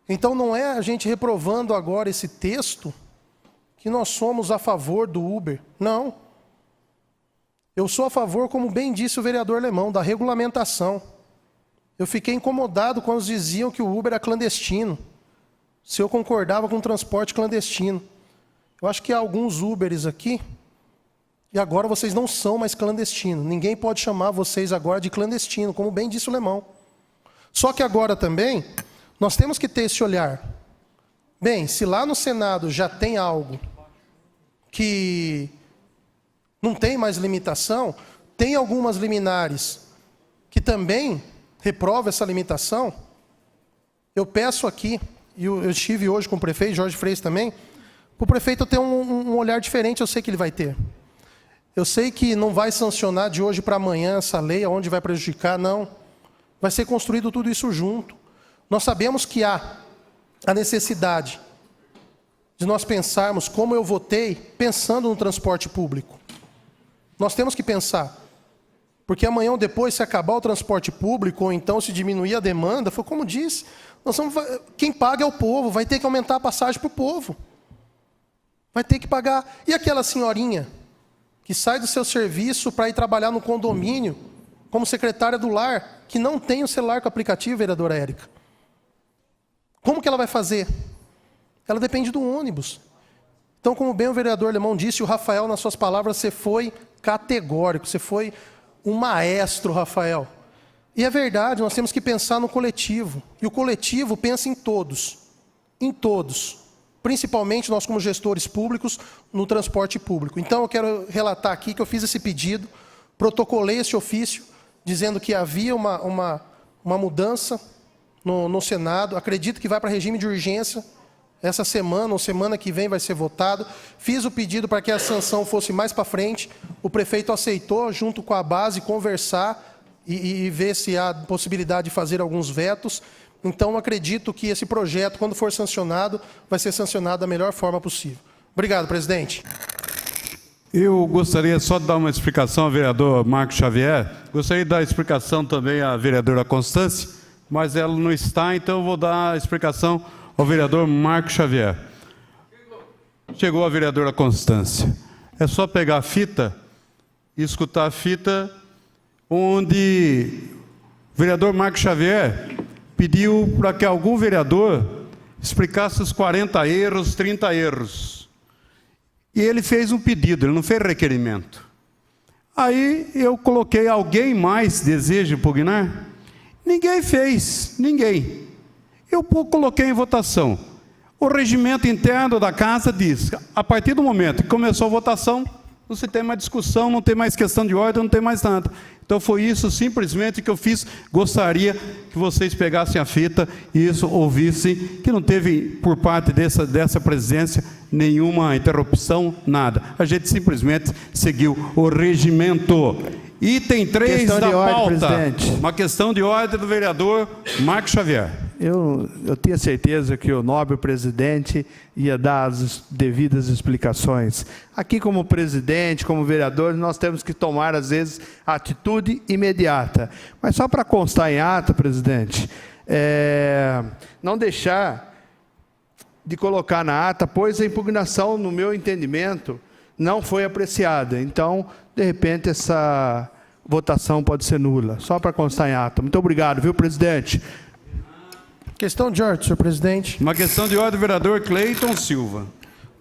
Então não é a gente reprovando agora esse texto que nós somos a favor do Uber. Não. Eu sou a favor, como bem disse o vereador Lemão, da regulamentação. Eu fiquei incomodado quando diziam que o Uber era clandestino. Se eu concordava com o transporte clandestino. Eu acho que há alguns Uberes aqui, e agora vocês não são mais clandestinos. Ninguém pode chamar vocês agora de clandestino, como bem disse o Lemão. Só que agora também, nós temos que ter esse olhar. Bem, se lá no Senado já tem algo que não tem mais limitação, tem algumas liminares que também reprovam essa limitação, eu peço aqui, e eu estive hoje com o prefeito, Jorge Freis também, para o prefeito ter um olhar diferente, eu sei que ele vai ter. Eu sei que não vai sancionar de hoje para amanhã essa lei, aonde vai prejudicar, não. Vai ser construído tudo isso junto. Nós sabemos que há a necessidade de nós pensarmos como eu votei, pensando no transporte público. Nós temos que pensar. Porque amanhã ou depois, se acabar o transporte público, ou então se diminuir a demanda, foi como disse, quem paga é o povo, vai ter que aumentar a passagem para o povo. Vai ter que pagar. E aquela senhorinha que sai do seu serviço para ir trabalhar no condomínio, como secretária do lar, que não tem o celular com aplicativo, vereadora Érica? Como que ela vai fazer? Ela depende do ônibus. Então, como bem o vereador Lemão disse, o Rafael, nas suas palavras, você foi categórico, você foi um maestro, Rafael. E é verdade, nós temos que pensar no coletivo. E o coletivo pensa em todos. Em todos. Principalmente nós como gestores públicos no transporte público. Então eu quero relatar aqui que eu fiz esse pedido, protocolei esse ofício, dizendo que havia uma mudança no Senado. Acredito que vai para regime de urgência essa semana ou semana que vem vai ser votado. Fiz o pedido para que a sanção fosse mais para frente. O prefeito aceitou, junto com a base, conversar e ver se há possibilidade de fazer alguns vetos. Então, acredito que esse projeto, quando for sancionado, vai ser sancionado da melhor forma possível. Obrigado, presidente. Eu gostaria só de dar uma explicação ao vereador Marcos Xavier. Gostaria de dar explicação também à vereadora Constância, mas ela não está, então eu vou dar a explicação ao vereador Marcos Xavier. Chegou a vereadora Constância. É só pegar a fita e escutar a fita onde o vereador Marcos Xavier pediu para que algum vereador explicasse os 40 erros, 30 erros. E ele fez um pedido, ele não fez requerimento. Aí eu coloquei, alguém mais deseja impugnar? Ninguém fez, ninguém. Eu coloquei em votação. O regimento interno da casa diz, a partir do momento que começou a votação, não se tem mais discussão, não tem mais questão de ordem, não tem mais nada. Então foi isso simplesmente que eu fiz. Gostaria que vocês pegassem a fita e isso ouvissem, que não teve por parte dessa presidência nenhuma interrupção, nada. A gente simplesmente seguiu o regimento. Item 3 da pauta, presidente. Uma questão de ordem do vereador Marcos Xavier. Eu tinha certeza que o nobre presidente ia dar as devidas explicações. Aqui, como presidente, como vereador, nós temos que tomar, às vezes, atitude imediata. Mas só para constar em ata, presidente, não deixar de colocar na ata, pois a impugnação, no meu entendimento, não foi apreciada. Então, de repente, essa votação pode ser nula. Só para constar em ata. Muito obrigado, viu, presidente? Questão de ordem, senhor presidente. Uma questão de ordem, vereador Cleiton Silva.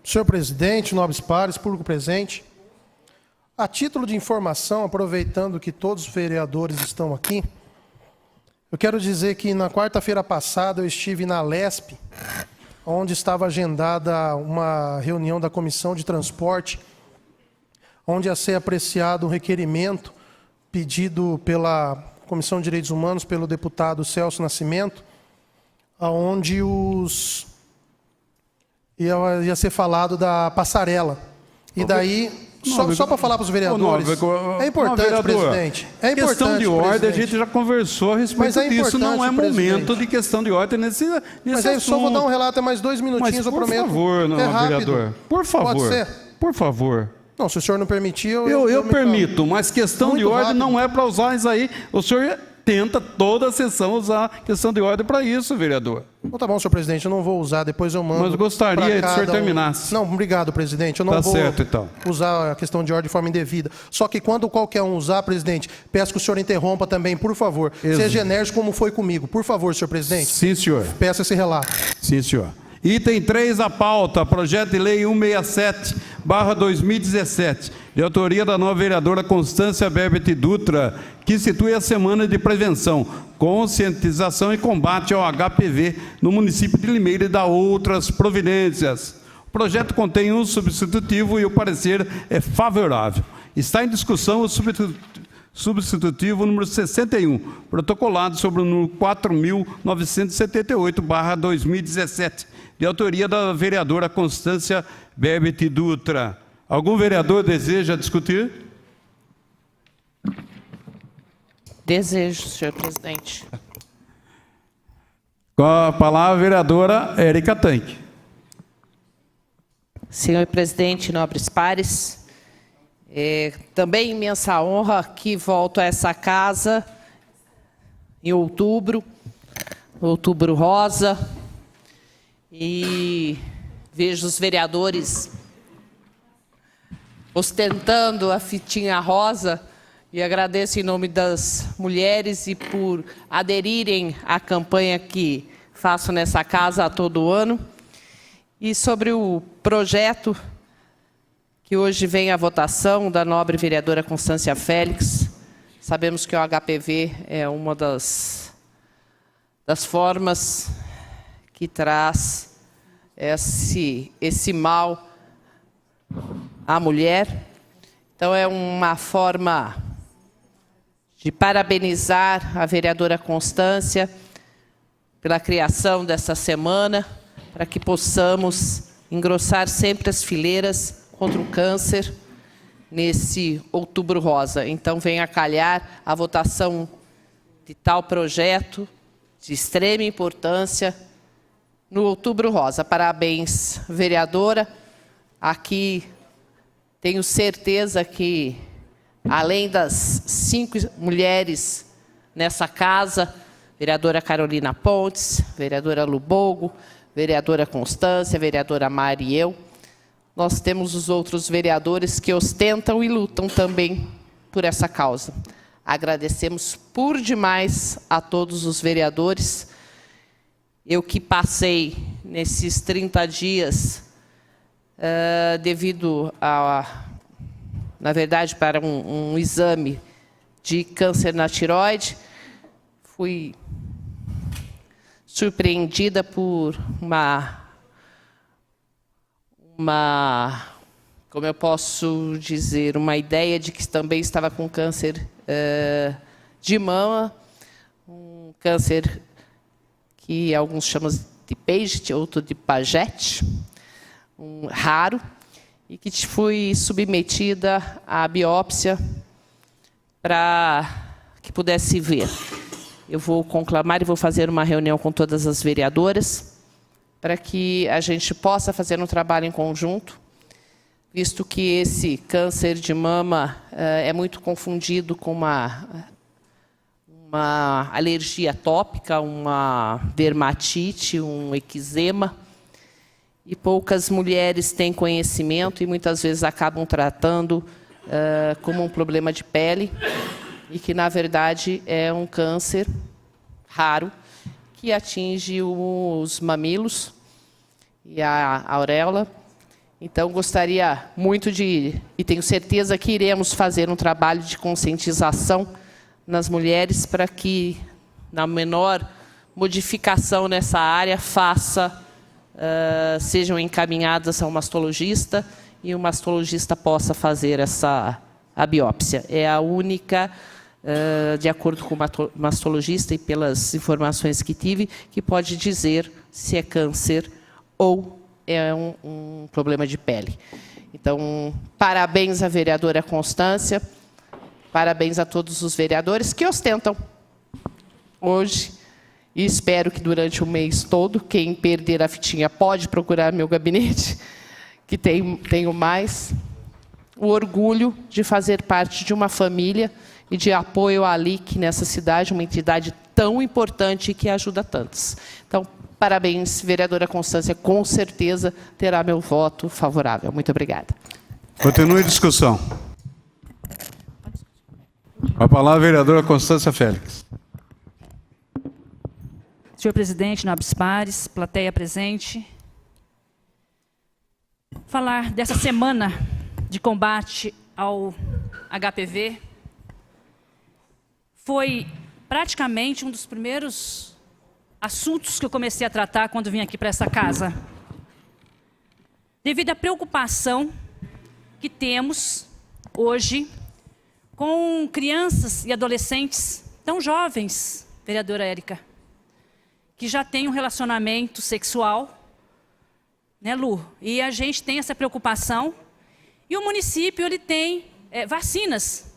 Senhor presidente, nobres pares, público presente. A título de informação, aproveitando que todos os vereadores estão aqui, eu quero dizer que na quarta-feira passada eu estive na LESP, onde estava agendada uma reunião da Comissão de Transporte, onde ia ser apreciado um requerimento pedido pela Comissão de Direitos Humanos, pelo deputado Celso Nascimento, onde ia ser falado da passarela. E daí, só para falar para os vereadores, é importante, presidente. É importante, questão de ordem, presidente. a gente já conversou a respeito Mas é disso. Não é importante, momento presidente. de questão de ordem nesse Mas aí eu só vou dar um relato, é mais 2 Mas, minutinhos, eu por prometo. favor, não, é rápido. vereador. Por favor. Pode ser? Por favor. Não, se o senhor não permitir, Eu permito, mas questão Muito de ordem rápido. não é para usar isso aí. O senhor tenta toda a sessão usar questão de ordem para isso, vereador. Então, tá bom, senhor presidente, eu não vou usar, depois eu mando. Mas gostaria pra que o senhor cada terminasse. Não, obrigado, presidente. Eu não Tá vou certo, então. usar a questão de ordem de forma indevida. Só que quando qualquer um usar, presidente, peço que o senhor interrompa também, por favor. Seja enérgico como foi comigo. Por favor, senhor presidente. Sim, senhor. Peço esse relato. Sim, senhor. Item 3 da pauta, projeto de lei 167/2017, de autoria da nova vereadora Constância Berbet Dutra, que institui a Semana de Prevenção, Conscientização e Combate ao HPV no município de Limeira e dá outras providências. O projeto contém um substitutivo e o parecer é favorável. Está em discussão o substitutivo número 61, protocolado sobre o número 4.978/2017, de autoria da vereadora Constância Berbet Dutra. Algum vereador deseja discutir? Desejo, senhor presidente. Com a palavra, a vereadora Érica Tanque. Senhor presidente, nobres pares, também imensa honra que volto a essa casa em outubro rosa, e vejo os vereadores ostentando a fitinha rosa, e agradeço em nome das mulheres e por aderirem à campanha que faço nessa casa a todo ano. E sobre o projeto que hoje vem à votação da nobre vereadora Constância Félix, sabemos que o HPV é uma das formas que traz esse mal à mulher. Então, é uma forma de parabenizar a vereadora Constância pela criação dessa semana, para que possamos engrossar sempre as fileiras contra o câncer nesse outubro rosa. Então, vem a calhar a votação de tal projeto de extrema importância no outubro rosa. Parabéns, vereadora. Aqui tenho certeza que, além das 5 mulheres nessa casa, vereadora Carolina Pontes, vereadora Lubogo, vereadora Constância, vereadora Mari e eu, nós temos os outros vereadores que ostentam e lutam também por essa causa. Agradecemos por demais a todos os vereadores. Eu que passei nesses 30 dias, devido na verdade, para um exame de câncer na tireoide, fui surpreendida por como eu posso dizer, uma ideia de que também estava com câncer de mama, um câncer que alguns chamam de Paget, outro de Paget, raro, e que fui submetida à biópsia para que pudesse ver. Eu vou conclamar e vou fazer uma reunião com todas as vereadoras para que a gente possa fazer um trabalho em conjunto, visto que esse câncer de mama é muito confundido com uma alergia tópica, uma dermatite, um eczema, e poucas mulheres têm conhecimento e muitas vezes acabam tratando como um problema de pele, e que, na verdade, é um câncer raro, que atinge os mamilos e a auréola. Então, gostaria muito e tenho certeza que iremos fazer um trabalho de conscientização nas mulheres para que, na menor modificação nessa área, sejam encaminhadas a um mastologista e o mastologista possa fazer a biópsia. É a única, de acordo com o mastologista e pelas informações que tive, que pode dizer se é câncer ou é um problema de pele. Então, parabéns à vereadora Constância, parabéns a todos os vereadores que ostentam hoje, e espero que durante o mês todo, quem perder a fitinha pode procurar meu gabinete, que tenho mais, o orgulho de fazer parte de uma família e de apoio à ALIC nessa cidade, uma entidade tão importante que ajuda tantos. Então, parabéns, vereadora Constância, com certeza terá meu voto favorável. Muito obrigada. Continue a discussão. A palavra, vereadora Constância Félix. Senhor presidente, nobres pares, plateia presente. Falar dessa semana de combate ao HPV foi praticamente um dos primeiros assuntos que eu comecei a tratar quando vim aqui para essa casa. Devido à preocupação que temos hoje com crianças e adolescentes tão jovens, vereadora Érica, que já têm um relacionamento sexual, né, Lu? E a gente tem essa preocupação. E o município ele tem vacinas.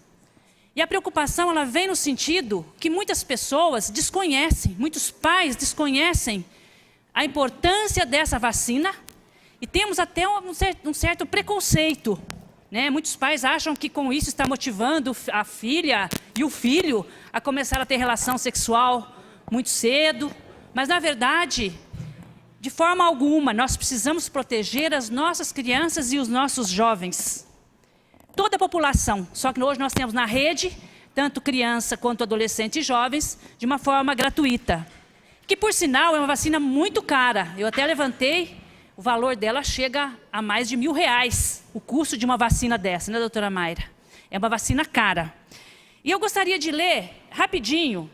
E a preocupação ela vem no sentido que muitas pessoas desconhecem, muitos pais desconhecem a importância dessa vacina e temos até um certo preconceito, né? Muitos pais acham que com isso está motivando a filha e o filho a começar a ter relação sexual muito cedo. Mas, na verdade, de forma alguma, nós precisamos proteger as nossas crianças e os nossos jovens. Toda a população, só que hoje nós temos na rede, tanto criança quanto adolescente e jovens, de uma forma gratuita. Que, por sinal, é uma vacina muito cara. Eu até levantei, o valor dela chega a mais de R$1.000, o custo de uma vacina dessa, né, doutora Mayra? É uma vacina cara. E eu gostaria de ler, rapidinho,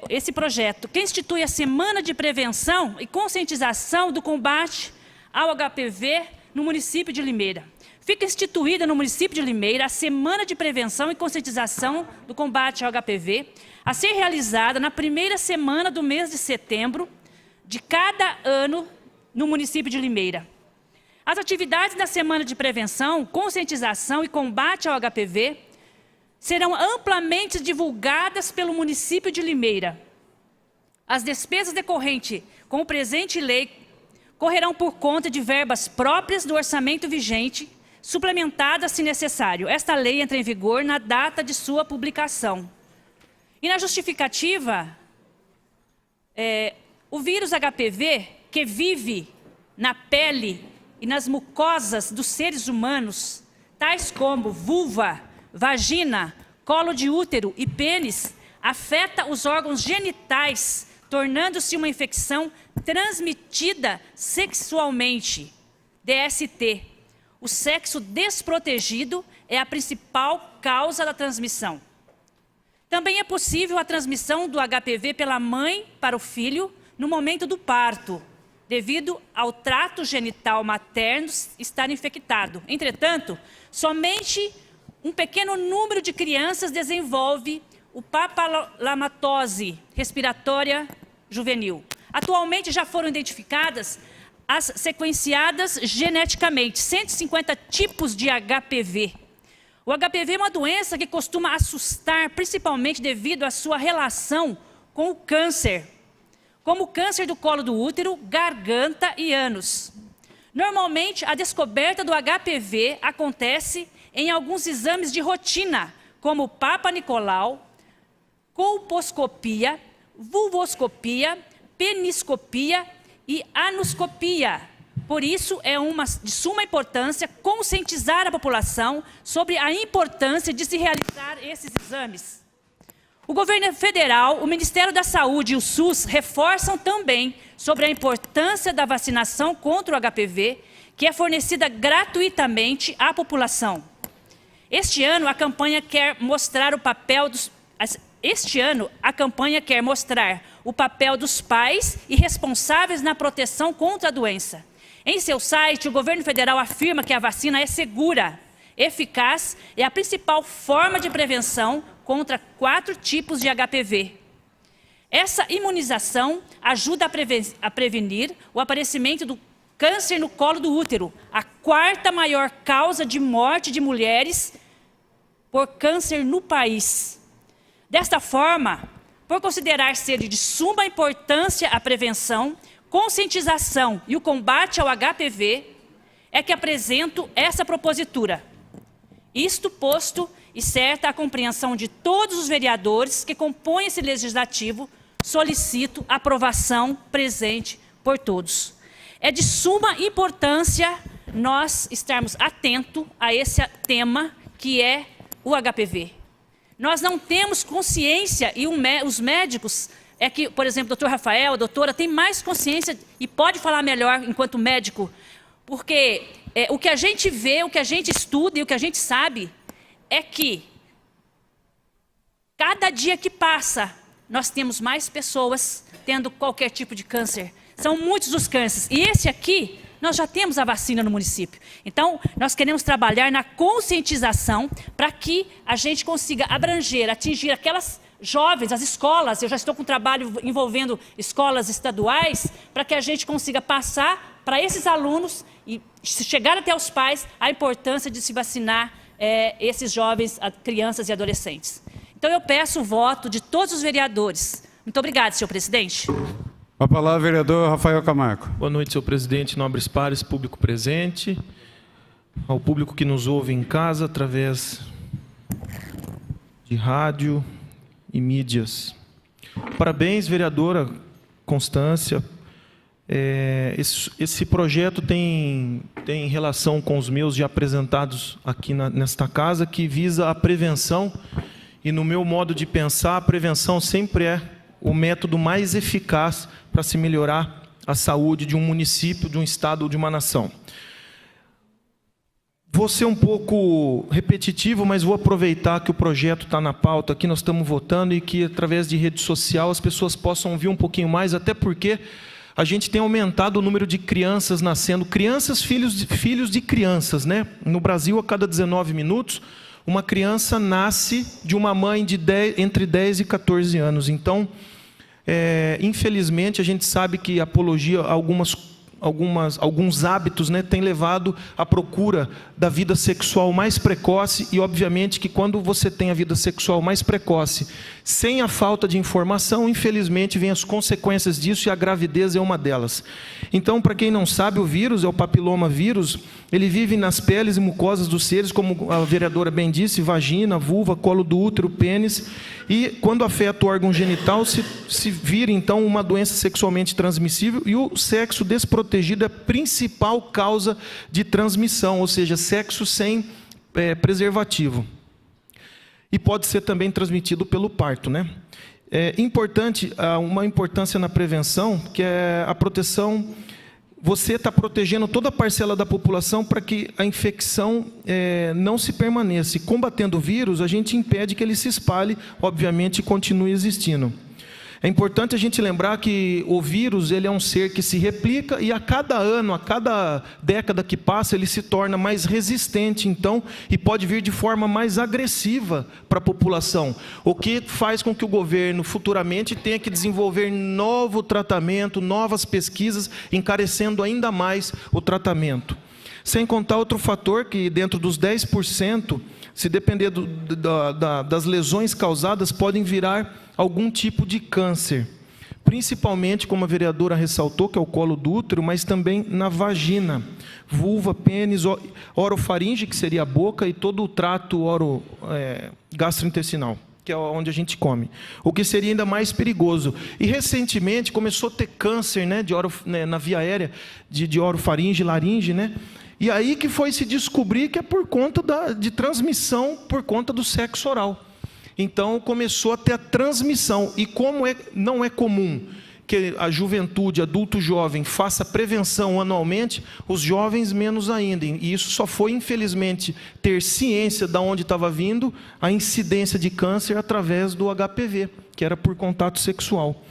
esse projeto, que institui a Semana de Prevenção e Conscientização do Combate ao HPV no município de Limeira. Fica instituída no município de Limeira a Semana de Prevenção e Conscientização do Combate ao HPV, a ser realizada na primeira semana do mês de setembro de cada ano no município de Limeira. As atividades da Semana de Prevenção, Conscientização e Combate ao HPV serão amplamente divulgadas pelo município de Limeira. As despesas decorrentes com o presente lei correrão por conta de verbas próprias do orçamento vigente, suplementadas se necessário. Esta lei entra em vigor na data de sua publicação. E na justificativa, o vírus HPV, que vive na pele e nas mucosas dos seres humanos, tais como vulva, vagina, colo de útero e pênis, afeta os órgãos genitais, tornando-se uma infecção transmitida sexualmente, DST. O sexo desprotegido é a principal causa da transmissão. Também é possível a transmissão do HPV pela mãe para o filho no momento do parto, devido ao trato genital materno estar infectado. Entretanto, somente um pequeno número de crianças desenvolve o papillomatose respiratória juvenil. Atualmente já foram identificadas as sequenciadas geneticamente, 150 tipos de HPV. O HPV é uma doença que costuma assustar, principalmente devido à sua relação com o câncer, como o câncer do colo do útero, garganta e ânus. Normalmente, a descoberta do HPV acontece em alguns exames de rotina, como Papa Nicolau, colposcopia, vulvoscopia, peniscopia e anoscopia. Por isso, é de suma importância conscientizar a população sobre a importância de se realizar esses exames. O governo federal, o Ministério da Saúde e o SUS reforçam também sobre a importância da vacinação contra o HPV, que é fornecida gratuitamente à população. Este ano, a campanha quer mostrar o papel dos pais e responsáveis na proteção contra a doença. Em seu site, o governo federal afirma que a vacina é segura, eficaz e a principal forma de prevenção contra 4 tipos de HPV. Essa imunização ajuda a prevenir o aparecimento do câncer no colo do útero, a 4ª maior causa de morte de mulheres por câncer no país. Desta forma, por considerar ser de suma importância a prevenção, conscientização e o combate ao HPV, é que apresento essa propositura. Isto posto e certa a compreensão de todos os vereadores que compõem esse legislativo, solicito aprovação presente por todos. É de suma importância nós estarmos atentos a esse tema que é o HPV. Nós não temos consciência, e os médicos, por exemplo, o doutor Rafael, a doutora, tem mais consciência e pode falar melhor enquanto médico, porque o que a gente vê, o que a gente estuda e o que a gente sabe é que cada dia que passa, nós temos mais pessoas tendo qualquer tipo de câncer. São muitos os cânceres. E esse aqui, nós já temos a vacina no município. Então, nós queremos trabalhar na conscientização para que a gente consiga abranger, atingir aquelas jovens, as escolas. Eu já estou com um trabalho envolvendo escolas estaduais, para que a gente consiga passar para esses alunos e chegar até os pais a importância de se vacinar esses jovens, crianças e adolescentes. Então, eu peço o voto de todos os vereadores. Muito obrigada, senhor presidente. A palavra, vereador Rafael Camargo. Boa noite, senhor presidente, nobres pares, público presente, ao público que nos ouve em casa através de rádio e mídias. Parabéns, vereadora Constância. Esse projeto tem relação com os meus já apresentados aqui nesta casa, que visa a prevenção, e no meu modo de pensar, a prevenção sempre é o método mais eficaz para se melhorar a saúde de um município, de um estado ou de uma nação. Vou ser um pouco repetitivo, mas vou aproveitar que o projeto está na pauta aqui, nós estamos votando, e que através de rede social as pessoas possam ouvir um pouquinho mais, até porque a gente tem aumentado o número de crianças nascendo, crianças, filhos de crianças, né? No Brasil, a cada 19 minutos, uma criança nasce de uma mãe de entre 10 e 14 anos. Então, infelizmente, a gente sabe que a apologia, alguns hábitos, né, tem levado à procura da vida sexual mais precoce, e obviamente que quando você tem a vida sexual mais precoce, sem a falta de informação, infelizmente vem as consequências disso, e a gravidez é uma delas. Então, para quem não sabe, o vírus é o papiloma vírus, ele vive nas peles e mucosas dos seres, como a vereadora bem disse, vagina, vulva, colo do útero, pênis, e quando afeta o órgão genital, se vira então uma doença sexualmente transmissível, e o sexo desprotegido é a principal causa de transmissão, ou seja, sexo sem preservativo. E pode ser também transmitido pelo parto, né? Importante, uma importância na prevenção, que é a proteção. Você está protegendo toda a parcela da população para que a infecção não se permaneça. E combatendo o vírus, a gente impede que ele se espalhe, obviamente, e continue existindo. É importante a gente lembrar que o vírus, ele é um ser que se replica, e a cada ano, a cada década que passa, ele se torna mais resistente, então, e pode vir de forma mais agressiva para a população, o que faz com que o governo futuramente tenha que desenvolver novo tratamento, novas pesquisas, encarecendo ainda mais o tratamento. Sem contar outro fator, que dentro dos 10%, se depender das lesões causadas, podem virar algum tipo de câncer, principalmente, como a vereadora ressaltou, que é o colo do útero, mas também na vagina, vulva, pênis, orofaringe, que seria a boca, e todo o trato gastrointestinal, que é onde a gente come, o que seria ainda mais perigoso. E recentemente começou a ter câncer, né, na via aérea, de orofaringe, laringe, né? E aí que foi se descobrir que é por conta de transmissão por conta do sexo oral. Então começou a ter a transmissão. E como não é comum que a juventude, adulto jovem, faça prevenção anualmente, os jovens menos ainda. E isso só foi, infelizmente, ter ciência de onde estava vindo a incidência de câncer através do HPV, que era por contato sexual.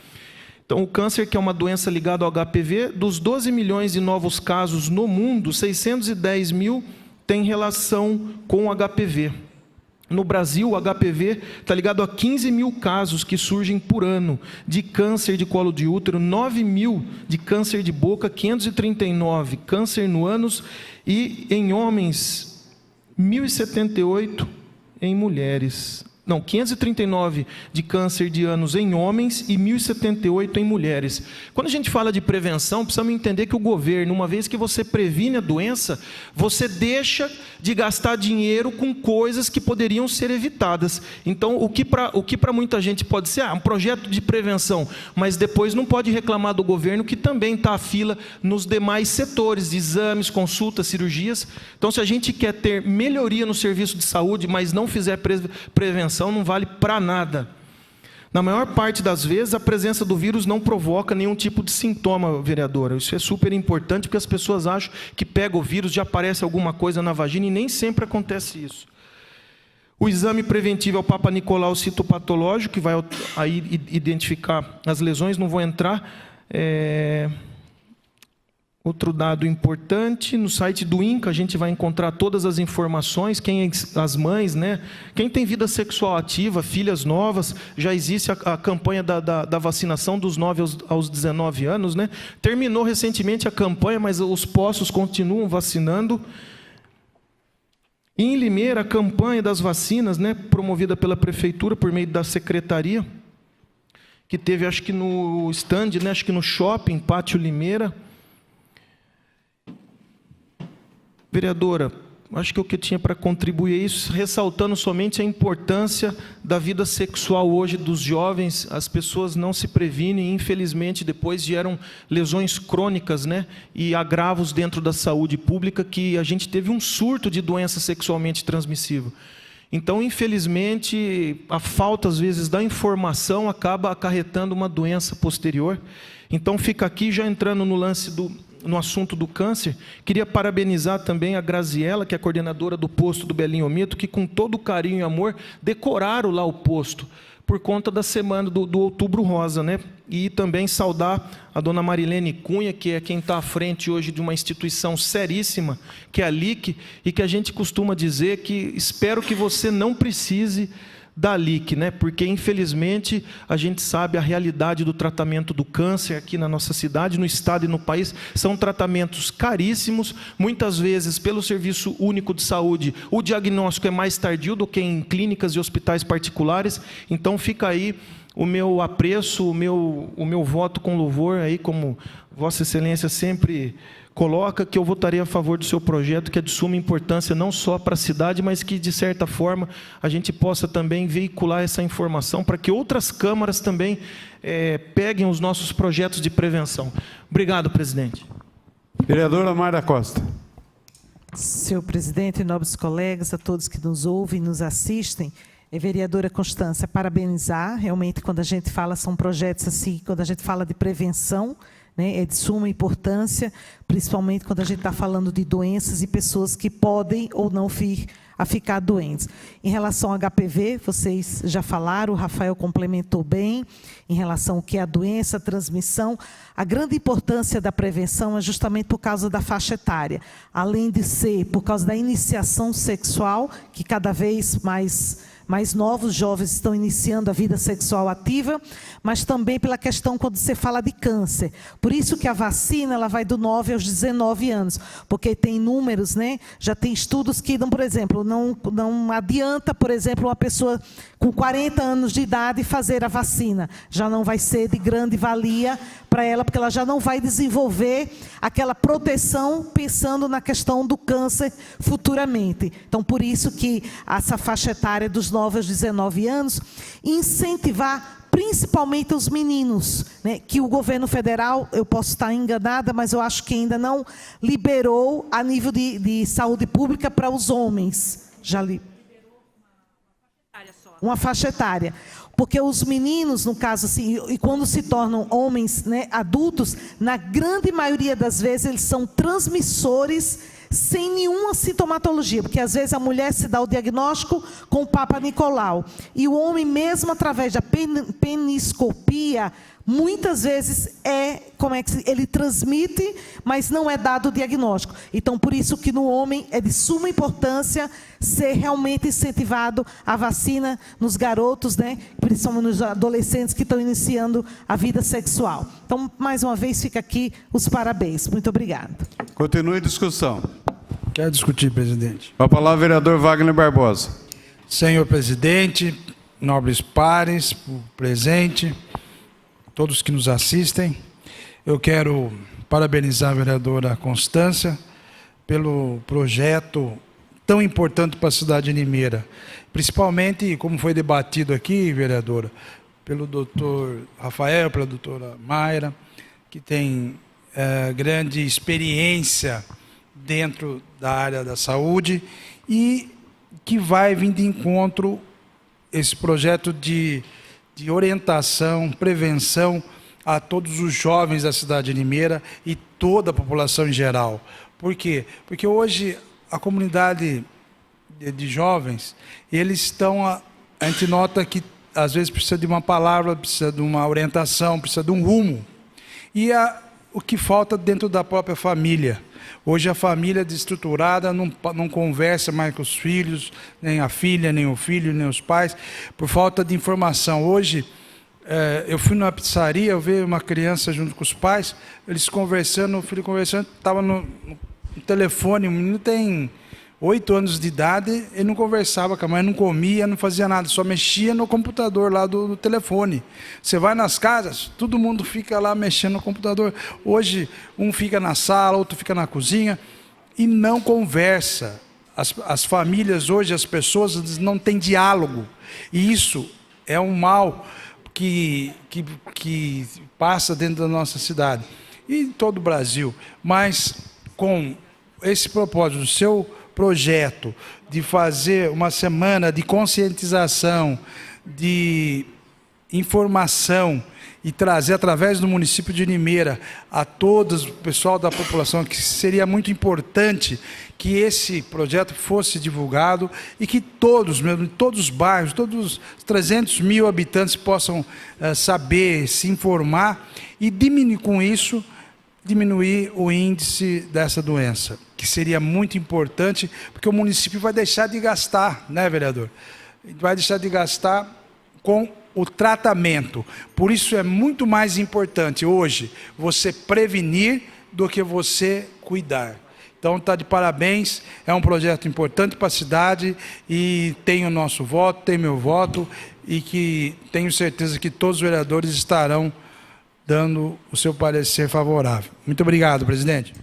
Então, o câncer, que é uma doença ligada ao HPV, dos 12 milhões de novos casos no mundo, 610 mil têm relação com o HPV. No Brasil, o HPV está ligado a 15 mil casos que surgem por ano de câncer de colo de útero, 9 mil de câncer de boca, 539 câncer no ânus e em homens, 1.078 em mulheres. Não, 539 de câncer de ânus em homens e 1.078 em mulheres. Quando a gente fala de prevenção, precisamos entender que o governo, uma vez que você previne a doença, você deixa de gastar dinheiro com coisas que poderiam ser evitadas. Então, o que para muita gente pode ser um projeto de prevenção, mas depois não pode reclamar do governo, que também está à fila nos demais setores, de exames, consultas, cirurgias. Então, se a gente quer ter melhoria no serviço de saúde, mas não fizer prevenção, não vale para nada. Na maior parte das vezes, a presença do vírus não provoca nenhum tipo de sintoma, vereadora. Isso é super importante, porque as pessoas acham que pega o vírus, já aparece alguma coisa na vagina, e nem sempre acontece isso. O exame preventivo é o Papa Nicolau citopatológico, que vai aí identificar as lesões, não vou entrar. Outro dado importante, no site do INCA a gente vai encontrar todas as informações, as mães, né? Quem tem vida sexual ativa, filhas novas, já existe a campanha da vacinação dos 9 aos 19 anos, né? Terminou recentemente a campanha, mas os postos continuam vacinando. E em Limeira, a campanha das vacinas, né, promovida pela Prefeitura por meio da Secretaria, que teve, acho que no stand, né, acho que no shopping, Pátio Limeira. Vereadora, acho que o que eu tinha para contribuir é isso, ressaltando somente a importância da vida sexual hoje dos jovens. As pessoas não se previnem, infelizmente depois geram lesões crônicas, né, e agravos dentro da saúde pública, que a gente teve um surto de doença sexualmente transmissível. Então, infelizmente, a falta às vezes da informação acaba acarretando uma doença posterior. Então fica aqui, já entrando no assunto do câncer, queria parabenizar também a Graziela, que é a coordenadora do posto do Belinho Mito, que com todo carinho e amor decoraram lá o posto, por conta da semana do Outubro Rosa, né? E também saudar a dona Marilene Cunha, que é quem está à frente hoje de uma instituição seríssima, que é a LIC, e que a gente costuma dizer que espero que você não precise da LIC, né? Porque infelizmente a gente sabe a realidade do tratamento do câncer aqui na nossa cidade, no estado e no país. São tratamentos caríssimos, muitas vezes pelo Serviço Único de Saúde o diagnóstico é mais tardio do que em clínicas e hospitais particulares. Então fica aí o meu apreço, o meu voto com louvor, aí como Vossa Excelência sempre coloca, que eu votarei a favor do seu projeto, que é de suma importância não só para a cidade, mas que, de certa forma, a gente possa também veicular essa informação para que outras câmaras também peguem os nossos projetos de prevenção. Obrigado, presidente. Vereadora Mayra Costa. Senhor presidente, nobres colegas, a todos que nos ouvem e nos assistem, vereadora Constância, parabenizar. Realmente, quando a gente fala, são projetos assim, quando a gente fala de prevenção, né, é de suma importância, principalmente quando a gente está falando de doenças e pessoas que podem ou não vir a ficar doentes. Em relação ao HPV, vocês já falaram, o Rafael complementou bem, em relação ao que é a doença, a transmissão. A grande importância da prevenção é justamente por causa da faixa etária, além de ser por causa da iniciação sexual, que cada vez mais novos jovens estão iniciando a vida sexual ativa, mas também pela questão quando você fala de câncer. Por isso que a vacina ela vai do 9 aos 19 anos, porque tem números, né? Já tem estudos que dão, por exemplo, não adianta, por exemplo, uma pessoa com 40 anos de idade fazer a vacina. Já não vai ser de grande valia para ela, porque ela já não vai desenvolver aquela proteção pensando na questão do câncer futuramente. Então, por isso que essa faixa etária dos 9 aos 19 anos, incentivar principalmente os meninos, né, que o governo federal, eu posso estar enganada, mas eu acho que ainda não liberou a nível de saúde pública para os homens. Já li. uma faixa etária. Porque os meninos, no caso, assim, e quando se tornam homens, né, adultos, na grande maioria das vezes eles são transmissores sem nenhuma sintomatologia, porque às vezes a mulher se dá o diagnóstico com o Papa Nicolau, e o homem mesmo através da peniscopia, muitas vezes ele transmite, mas não é dado o diagnóstico. Então, por isso que no homem é de suma importância ser realmente incentivado a vacina nos garotos, né, principalmente nos adolescentes que estão iniciando a vida sexual. Então, mais uma vez, fica aqui os parabéns. Muito obrigada. Continue a discussão. Quero discutir, presidente. Com a palavra, vereador Wagner Barbosa. Senhor presidente, nobres pares, o presente, todos que nos assistem, eu quero parabenizar a vereadora Constância pelo projeto tão importante para a cidade de Limeira, principalmente, como foi debatido aqui, vereadora, pelo doutor Rafael, pela doutora Mayra, que tem grande experiência dentro da área da saúde e que vai vir de encontro esse projeto de orientação, prevenção a todos os jovens da cidade de Limeira e toda a população em geral. Por quê? Porque hoje a comunidade de jovens, eles estão, a gente nota que às vezes precisa de uma palavra, precisa de uma orientação, precisa de um rumo. E o que falta dentro da própria família. Hoje a família desestruturada não conversa mais com os filhos, nem a filha, nem o filho, nem os pais, por falta de informação. Hoje, eu fui numa pizzaria, eu vi uma criança junto com os pais, eles conversando, o filho conversando, estava no telefone, o menino tem 8 anos de idade, ele não conversava com a mãe, não comia, não fazia nada, só mexia no computador lá do telefone. Você vai nas casas, todo mundo fica lá mexendo no computador. Hoje, um fica na sala, outro fica na cozinha e não conversa. As famílias hoje, as pessoas não têm diálogo. E isso é um mal que passa dentro da nossa cidade e em todo o Brasil. Mas com esse propósito, o seu projeto de fazer uma semana de conscientização, de informação e trazer através do município de Limeira a todos, o pessoal da população, que seria muito importante que esse projeto fosse divulgado e que todos, mesmo, todos os bairros, todos os 300 mil habitantes possam saber, se informar e diminuir com isso, diminuir o índice dessa doença, que seria muito importante, porque o município vai deixar de gastar, né, vereador? Vai deixar de gastar com o tratamento. Por isso é muito mais importante hoje você prevenir do que você cuidar. Então está de parabéns, é um projeto importante para a cidade e tem o nosso voto, tem meu voto e que tenho certeza que todos os vereadores estarão dando o seu parecer favorável. Muito obrigado, presidente.